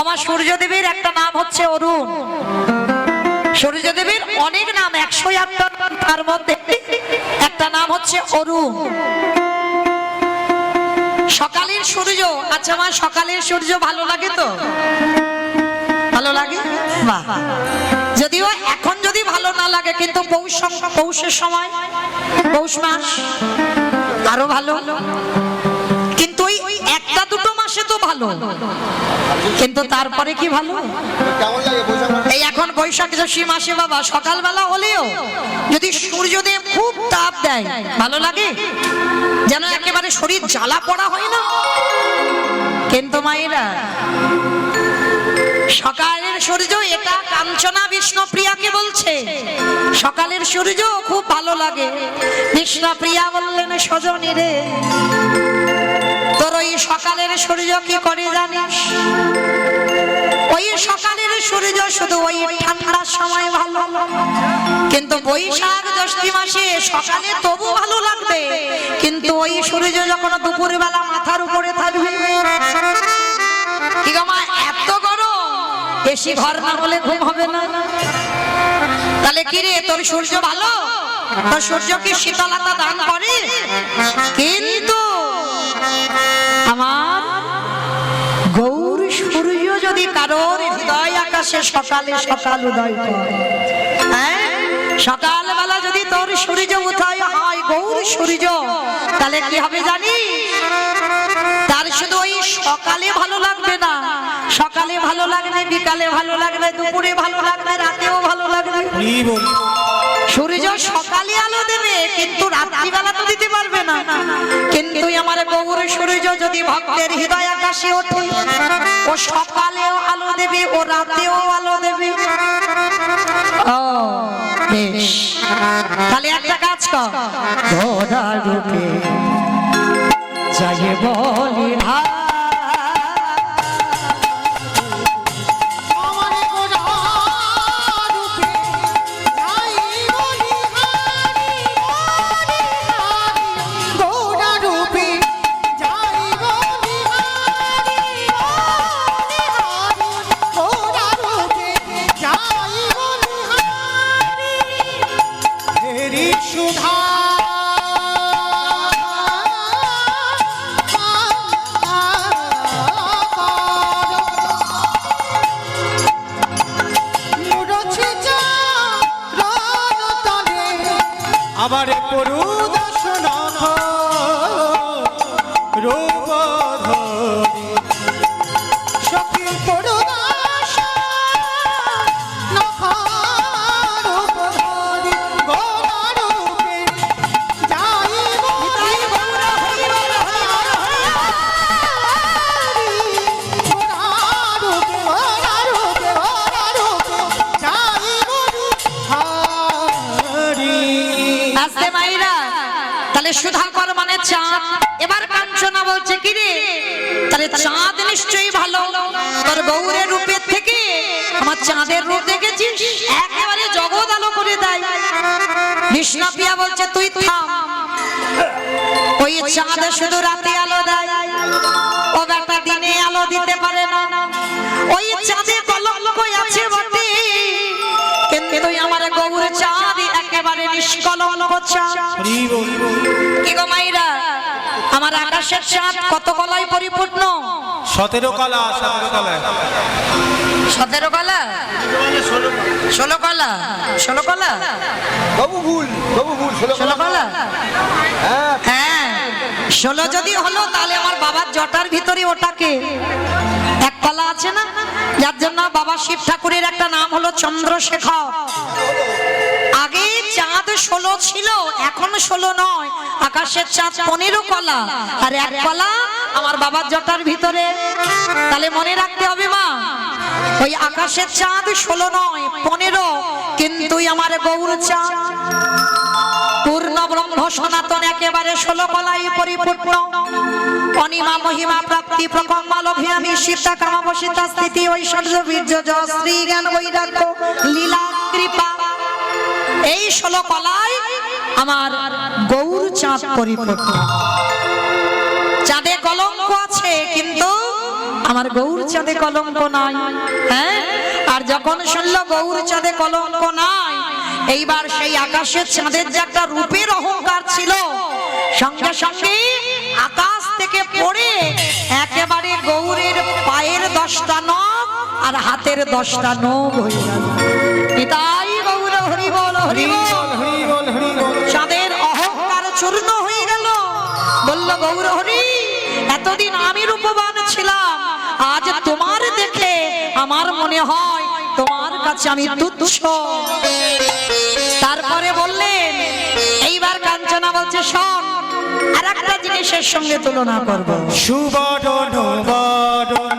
আমার সূর্যদেবের একটা নাম হচ্ছে অরুণ। সূর্যদেবের অনেক নাম, 108টা, তার মধ্যে একটা নাম হচ্ছে অরুণ। সকালের সূর্য, আচ্ছা আমার সকালের সূর্য ভালো লাগে তো? ভালো লাগে? বাহ। যদিও এখন যদি ভালো না লাগে, কিন্তু পৌষের সময়, পৌষ মাস আরো ভালো। কিন্তু ওই একটা দুটো মাসে তো ভালো, কিন্তু তারপরে কি ভালো? এই এখন বৈশাখ জ্যৈষ্ঠ মাসে বাবা সকালবেলা হলেও যদি সূর্যদেব খুব তাপ দেয়, ভালো লাগে, যেন একেবারে শরীর জ্বালা পড়া হয় না। কিন্তু মায়েরা সকালের সূর্য, এটা কাঞ্চনা বিষ্ণুপ্রিয়াকে বলছে সকালের সূর্য খুব ভালো লাগে। বিষ্ণুপ্রিয়া বললেন সজনী রে, তোর ওই সকালের সূর্য কি করে জানিস? ওই সকালের সূর্য শুধু ওই ঠান্ডার সময় ভালো, কিন্তু বৈশাখ জ্যৈষ্ঠ মাসে সকালে তবু ভালো লাগবে, কিন্তু ওই সূর্য যখন দুপুর বেলা মাথার উপরে থাকবে, কি গো মা, এত গরম, বেশি ঘর না হলে ঘুম হবে না। তাহলে কি রে, তোর সূর্য ভালো? তোর সূর্য কি শীতলতা দান করে? কিন্তু আমার গৌর সূর্য যদি কারোর হৃদয় আকাশে সকালে সকাল উদয় করে, হ্যাঁ, সকালবেলা যদি তোর সূর্য উদয় হয়, গৌর সূর্য, তাহলে কি হবে জানি? তার শুধু ওই সকালে ভালো লাগবে না, সকালে ভালো লাগবে, বিকালে ভালো লাগবে, দুপুরে ভালো লাগবে, রাতেও ভালো লাগবে। সূর্য সকালে আলো দেবে, কিন্তু রাত্রিবেলা তো দিতে পারবে না। কিন্তু আমার গৌর সূর্য যদি ভক্তের হৃদয় আকাশে ওঠে, ও সকালেও আলো দেবে, ও রাতেও আলো দেবে। ও বেশ, তাহলে একটা কাজ কর, ধরা রূপে যাই বলি আমারে গোরা রূপে যাই বলি হারি গোরা রূপে যাই বলি হারি গোরা রূপে যাই বলি হারি হেরি সুধা আবার পড়ু দশ নখ রূপ ধরি সখী পড়ুদাস নখার উপরি গোরা রূপে যাই বলি গোরা রূপে যাই বলি হরি। আসতে মাইরা, তাহলে সুধাকর মানে চাঁদ। এবার কাঞ্চনা বলছে কি রে, তাহলে চাঁদ নিশ্চয়ই ভালো, তোর গৌরের রূপের থেকে আমার চাঁদের রূপ দেখেছিস, একেবারে জগৎ আলো করে দেয়। বিষ্ণুপ্রিয়া বলছে তুই থাম, ওই চাঁদ শুধু রাতে আলো দেয়, ও বেটা দিনে আলো দিতে পারে না। ওই চাঁদে কলঙ্ক আছে বটে, কিন্তু আমার গৌর চাঁদ একেবারে নিষ্কলঙ্ক চাঁদ। কি গো মাইরা, আমার আকাশের চাঁদ কত কলায় পরিপূর্ণ? 17 কলা, 17 কলায়। 17 কলা, 16 কলা, 16 কলা, বাবু ভুল 16 কলা। হ্যাঁ 16 যদি হলো তাহলে আমার বাবার জটার ভিতরে ওটাকে এক কলা আছে না, যার জন্য বাবা শিব ঠাকুরের একটা নাম হলো চন্দ্রশেখর। আগে চাঁদ 16 ছিল, এখন 16 নয়, আকাশের চাঁদ 15 কলা, আর এক কলা আমার বাবার জটার ভিতরে। তাহলে মনে রাখতে হবে মা, ওই আকাশের চাঁদ 16 নয় 15, কিন্তু আমার গৌর চাঁদ পূর্ণ ব্রহ্ম সনাতন একেবারে 16 কলাই পরিপূর্ণ। অনিমা মহিমা প্রাপ্তি প্রকম্মা লোভিয়ামি সীতা কামাবসিতা স্থিতি ঐশ্বর্য বীর্য যশ শ্রী জ্ঞান বৈরাগ্য লীলা কৃপা, এই 16 কলাই আমার গৌর চাঁদ পরিপূর্ণ। চাঁদে কলঙ্ক আছে, কিন্তু আমার গৌর চাঁদে কলঙ্ক নাই। হ্যাঁ, আর যখন শুনলো গৌর চাঁদে কলঙ্ক নাই, এইবার সেই আকাশের চাঁদের যে একটা রূপের অহংকার ছিল, সঙ্গে সঙ্গে আকাশ থেকে পড়ে একেবারে গৌরের পায়ের 10টা নখ আর হাতের 10টা নখ হয়ে গেল। এটাই গৌর হরি বল হরি বল হরি বল, হরি বল। চাঁদের অহংকার চূর্ণ হয়ে গেল। বলল গৌর হরি, এতদিন আমি রূপবান ছিলাম, আজ তোমার দেখে আমার মনে হয় তোমার কাছে আমি তুচ্ছ। তারপরে বললেন, এইবার কাঞ্চনা বলছে শোন, আর একটা জিনিসের সঙ্গে তুলনা করব। সুবদন বদন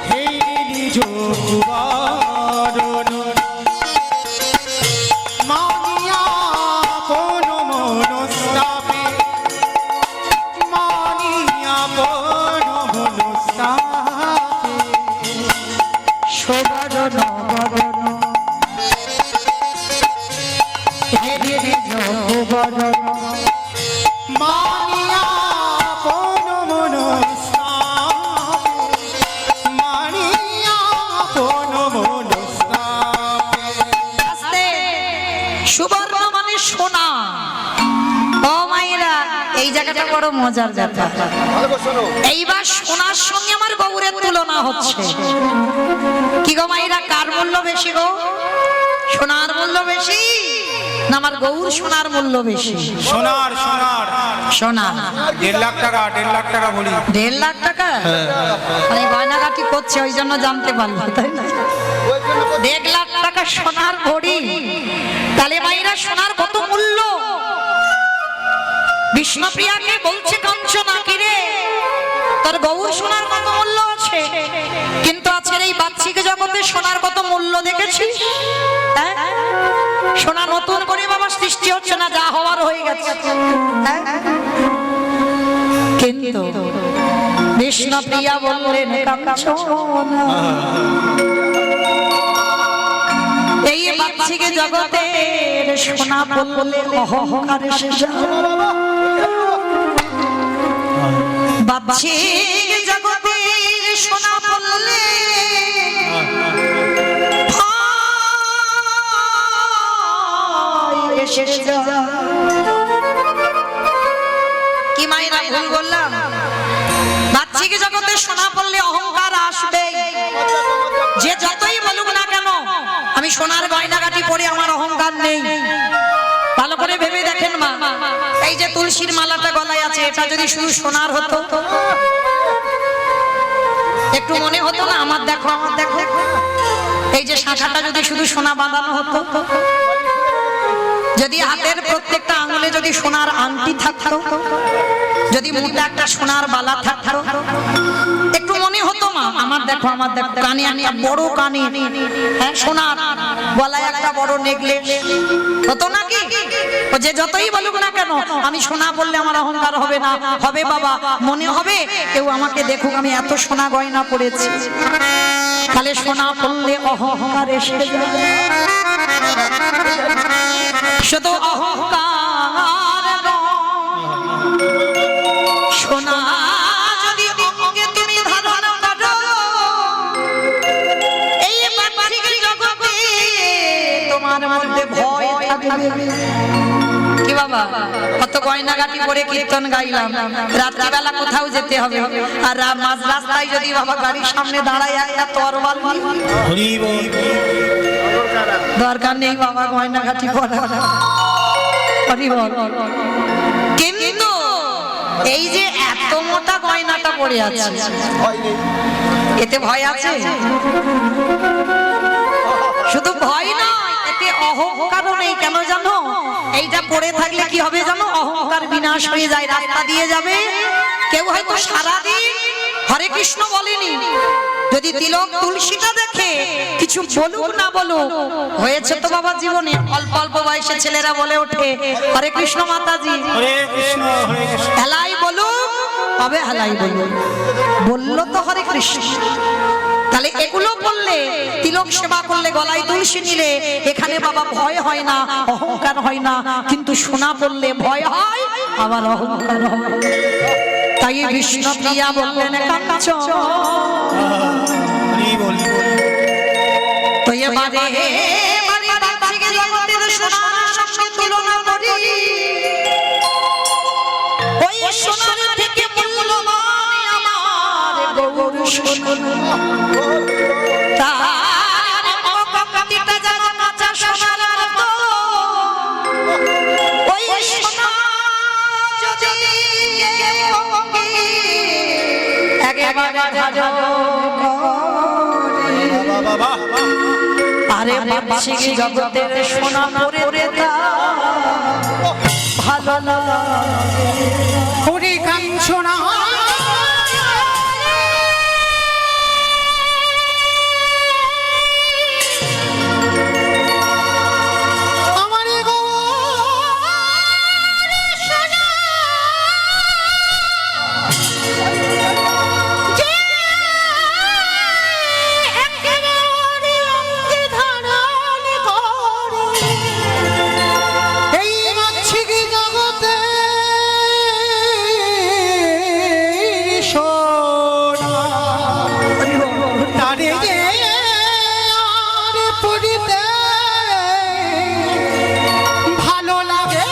হে নিজ সুবদন মানিয়া কোন মনস্তাপে, মানিয়া কোন মনস্তাপে শোভন বদন হে নিজ ভুবন, মানিয়া কোন মনস্তাপে, মানিয়া কোন মনস্তাপে। আস্তে, সুবর্ণ মানে সোনা। ও মায়েরা, এই জায়গাটা বড় মজার জায়গা। এইবার সোনার সঙ্গে আমার গৌরের তুলনা হচ্ছে। কি গো মায়েরা, কার মূল্য বেশি গো? সোনার মূল্য বেশি না আমার গৌর সোনার মূল্য বেশি? সোনার সোনার সোনা 1.5 লাখ টাকা, 1.5 লাখ টাকা বলি। 1.5 লাখ টাকা? মানে গয়নাগাটি করছে ওই জন্য জানতে পারলো, তাই না? 1.5 লাখ টাকা সোনার ভরি। তাহলে মায়েরা সোনার কত মূল্য? বিষ্ণুপ্রিয়াকে বলছে কাঞ্চনা, কি রে তোর গৌর সোনার কত মূল্য আছে? কিন্তু আজকের এই বাচ্চিকে জগতে সোনার কত মূল্য দেখেছিস? হ্যাঁ, সোনা নতুন করে বাবা সৃষ্টি হচ্ছে না, যা হওয়ার হয়ে গেছে। হ্যাঁ, কিন্তু বিষ্ণুপ্রিয়া বললেন কাঞ্চনা, এই বাচ্চিকে জগতের সোনা বললে অহংকারে শেষ। বাচ্চি জগতের সোনা বললে কি মাইরা ভুল বললাম? বাচ্চিকে জগতে সোনা বললে অহংকার আসবে। যে যতই বলুক না কেন আমি সোনার গয়নাগাটি পরে আমার অহংকার নেই। ভালো করে ভেবে দেখেন মা, এই যে তুলসীর মালাটা গলায় আছে, এটা যদি শুধু সোনার হতো, একটু মনে হতো না আমার দেখো আমার দেখো? এই যে শাখাটা যদি শুধু সোনা বাঁধানো হতো, যদি হাতের প্রত্যেকটা আঙুলে যদি সোনার আংটি থাকতো, যদি মুখে একটা সোনার বালা থাকতো, একটু মনে হতো মা আমার দেখো আমার দেখো? কানে একটা বড় কানে, হ্যাঁ সোনার, গলায় একটা বড় নেকলেস হতো নাকি? ও যে যতই বলুক না কেন আমি সোনা বললে আমার অহংকার হবে না? হবে বাবা, মনে হবে কেউ আমাকে দেখুক আমি এত সোনা গয়না পরেছি। তাহলে সোনা পড়লে অহংকার এসে যায়। শুধু অহংকার নয়, সোনা যদি অঙ্গে তুমি ধারণ করো, এই বাহ্যিক জগতে তোমার মধ্যে ভয় থাকবে। কি বাবা, কত গয়নাগাটি করে কীর্তন গাইলাম, রাত্রিবেলা কোথাও যেতে হবে, আর মাঝ রাস্তায় যদি বাবা গাড়ির সামনে দাঁড়ায় একটা তরবাল দরকার নেই বাবা গয়নাগাটি করা। কিন্তু এই যে এত মোটা গয়নাটা পড়ে আছে, এতে ভয় আছে? শুধু ভয় নয়, এতে অহংকারও নেই। কেন জানো? এইটা পড়ে থাকলে কি হবে জানো? অহংকার বিনাশ হয়ে যায়, রাস্তা দিয়ে যাবে। কেউ হয়তো সারাদিন হরে কৃষ্ণ বলেনি, যদি তিলক তুলসীটা দেখে কিছু বলুক না বলুক, হয়েছে তো বাবা জীবনে অল্প অল্প বয়সে ছেলেরা বলে ওঠে হরে কৃষ্ণ মাতাজি, হরে কৃষ্ণ হরে কৃষ্ণ। হেলাই বলুক, তবে হেলাই বলুক, বললো তো হরে কৃষ্ণ। তাহলে এগুলো বললে, তিলক সেবা করলে, গলায় তুলসী নিলে, এখানে বাবা ভয় হয় না, অহংকার হয় না। কিন্তু সোনা বললে ভয় হয়, আবার অহংকার হয়। তাই বিষ্ণুপ্রিয়া বললেন কাঞ্চন, তো এবারে বাহ্যিক জগতের সোনার সঙ্গে তুলনা করি, ওই সোনার থেকে মূল্যবান আমার গৌর সোনা। তার মুখটা যেন কাঁচা সোনার মতো, ওই সোনা যদি একেবারে ধারণ করে, আরে বাহ্যিক জগতের সোনা পরে ভালো লাগে। হরি কাঞ্চনা আমার গৌর সোনা, যে একেবারে অঙ্গে ধারণ করে, এই বাহ্যিক জগতে সোনা তারে যে আর পড়িতে ভালো লাগে।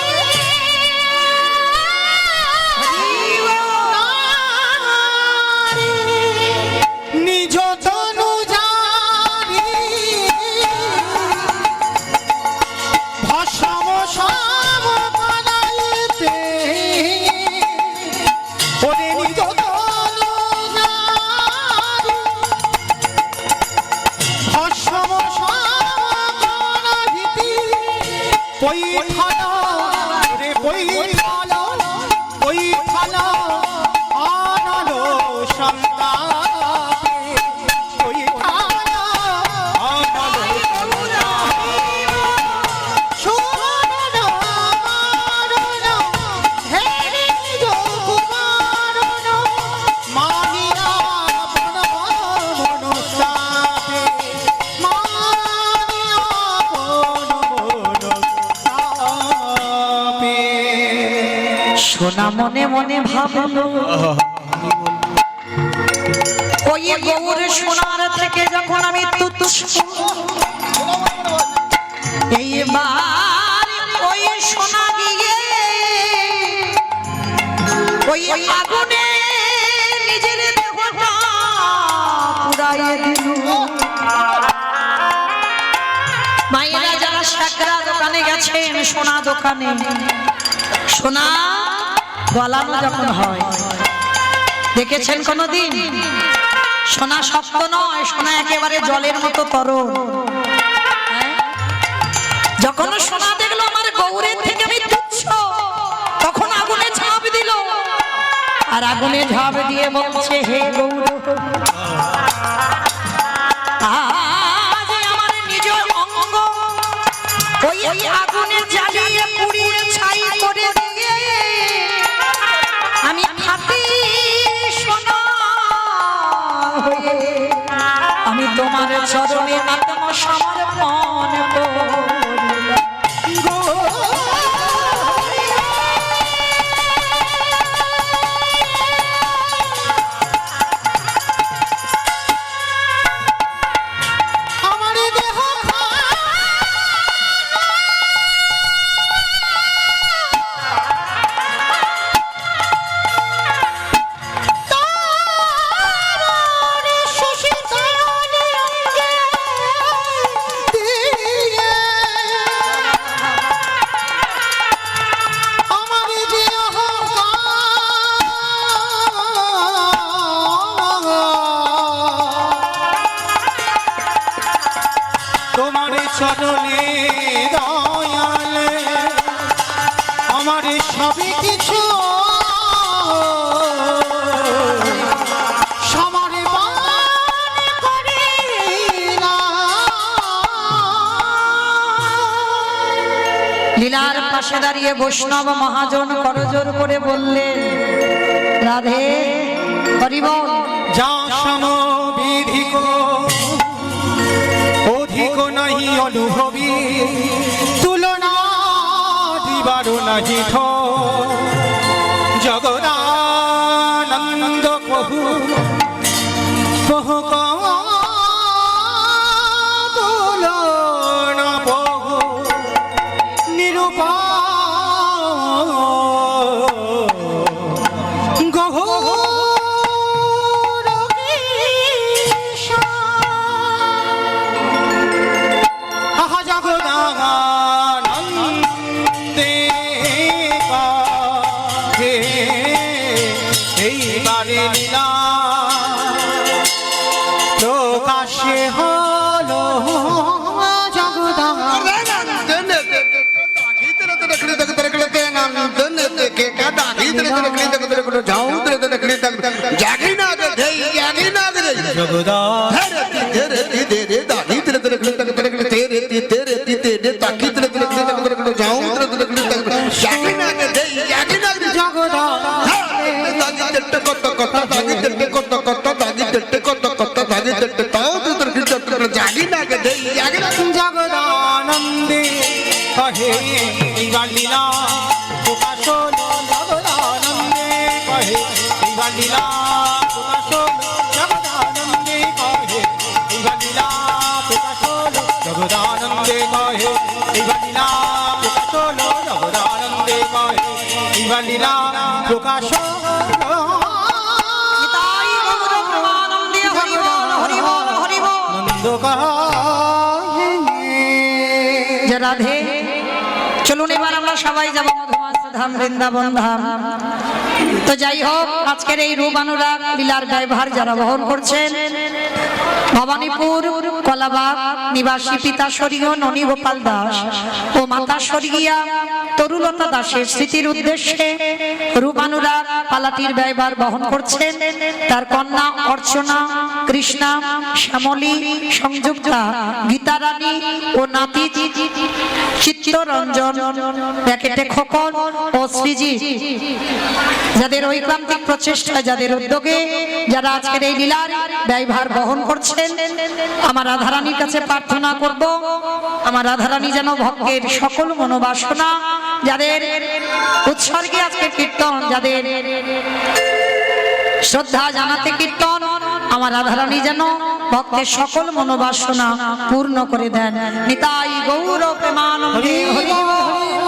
নিজ তনু জানি ভস্ম সব বানাইতে, ওরে নিজ তনু জানি ভস্ম সব বানাইতে, ওই থালা রে ওই থালা, ওই থালা আনালো সন্তানে, ওই থালা আনালো সোনা মারণ হেরি যোগমারণ, মানিয়া বন বন সাথে, মানিয়া বন বন সাথে। সোনা মনে মনে ভাবলো, ওই গৌর সোনার থেকে যখন আমি তুচ্ছ, এইবার ওই সোনা দিয়ে ওই আগুনে নিজের দেহটা পুড়াইয়ে দিল। মায়েরা যারা সাকরা দোকানে গেছেন, সোনা দোকানে, সোনা গলানো যখন হয়, দেখেছেন কোনদিন? সোনা শক্ত নয়, সোনা একেবারে জলের মতো তরল। যখন সোনা দেখলো আমার গৌরের থেকে আমি তুচ্ছ, তখন আগুনে ঝাঁপ দিল, আর আগুনে ঝাঁপ দিয়ে বলছে হে গৌর, আজ আমার নিজ অঙ্গ ওই আগুনে জ্বালিয়ে পুড়িয়ে ছাই করে দিয়ে আমি খাঁটি সোনা হয়ে আমি তোমার তোমার চরণে আত্মসমর্পণ করি। আমার দেহ তোমার চরণে দয়ালে আমার সবই কিছু লীলার পাশে দাঁড়িয়ে বৈষ্ণব মহাজন করজোর করে বললেন, রাধে হরি বল। যা সমবিধিক অধিক নাহি অনুভবী তুলনা দিবার নাহি ঠো জগদানন্দ কহু বহু তুলনা বহু নিরূপা গহু আহা জগদানন্দে কাহে এইবারে লীলা প্রকাশে হলো জগদানন্দে কহে এইবার লীলা প্রকাশ হলো জগদানন্দে কহে এইবার লীলা প্রকাশ হলো জগদানন্দে কহে এইবার লীলা প্রকাশ হলো জগদানন্দে কহে এইবার লীলা প্রকাশ হলো জগদানন্দে কহে এইবার লীলা প্রকাশ হলো নিতাই গৌর প্রেমানন্দে হরি বল হরি বল হরি বল। নন্দ কাহে যে রাধে, চলুন এবার আমরা সবাই যাবো মধুমাস ধাম, বৃন্দাবন ধাম। তো যাই হোক, আজকের এই রূপ অনুরাগ লীলার দায়ভার যারা বহন করছেন, ভবানীপুর কলাবাগ নিবাসী পিতা স্বর্গীয় ননী গোপাল দাস ও মাতা স্বর্গীয়া তরুলতা দাসের স্মৃতির উদ্দেশ্যে রূপানুরাগ পালাটির ব্যয়ভার বহন করছেন তার কন্যা অর্চনা, কৃষ্ণা, শ্যামলী, সংযুক্তা, গীতারানী ও নাতি চিত্তরঞ্জন, প্যাকেটে খোকন ও শ্রীজি, যাদের ঐকান্তিক প্রচেষ্টা, যাদের উদ্যোগে যারা আজকের এই লীলার ব্যয়ভার বহন করছেন, আমার রাধারানীর কাছে প্রার্থনা করব, আমার রাধারানী যেন ভক্তের সকল মনোবাসনা, যাদের উৎসর্গে আজকে কীর্তন, যাদের শ্রদ্ধা জানাতে কীর্তন, আমার রাধারানী যেন ভক্তের সকল মনোবাসনা পূর্ণ করে দেন। নিতাই গৌর প্রেমানন্দে হরি বল।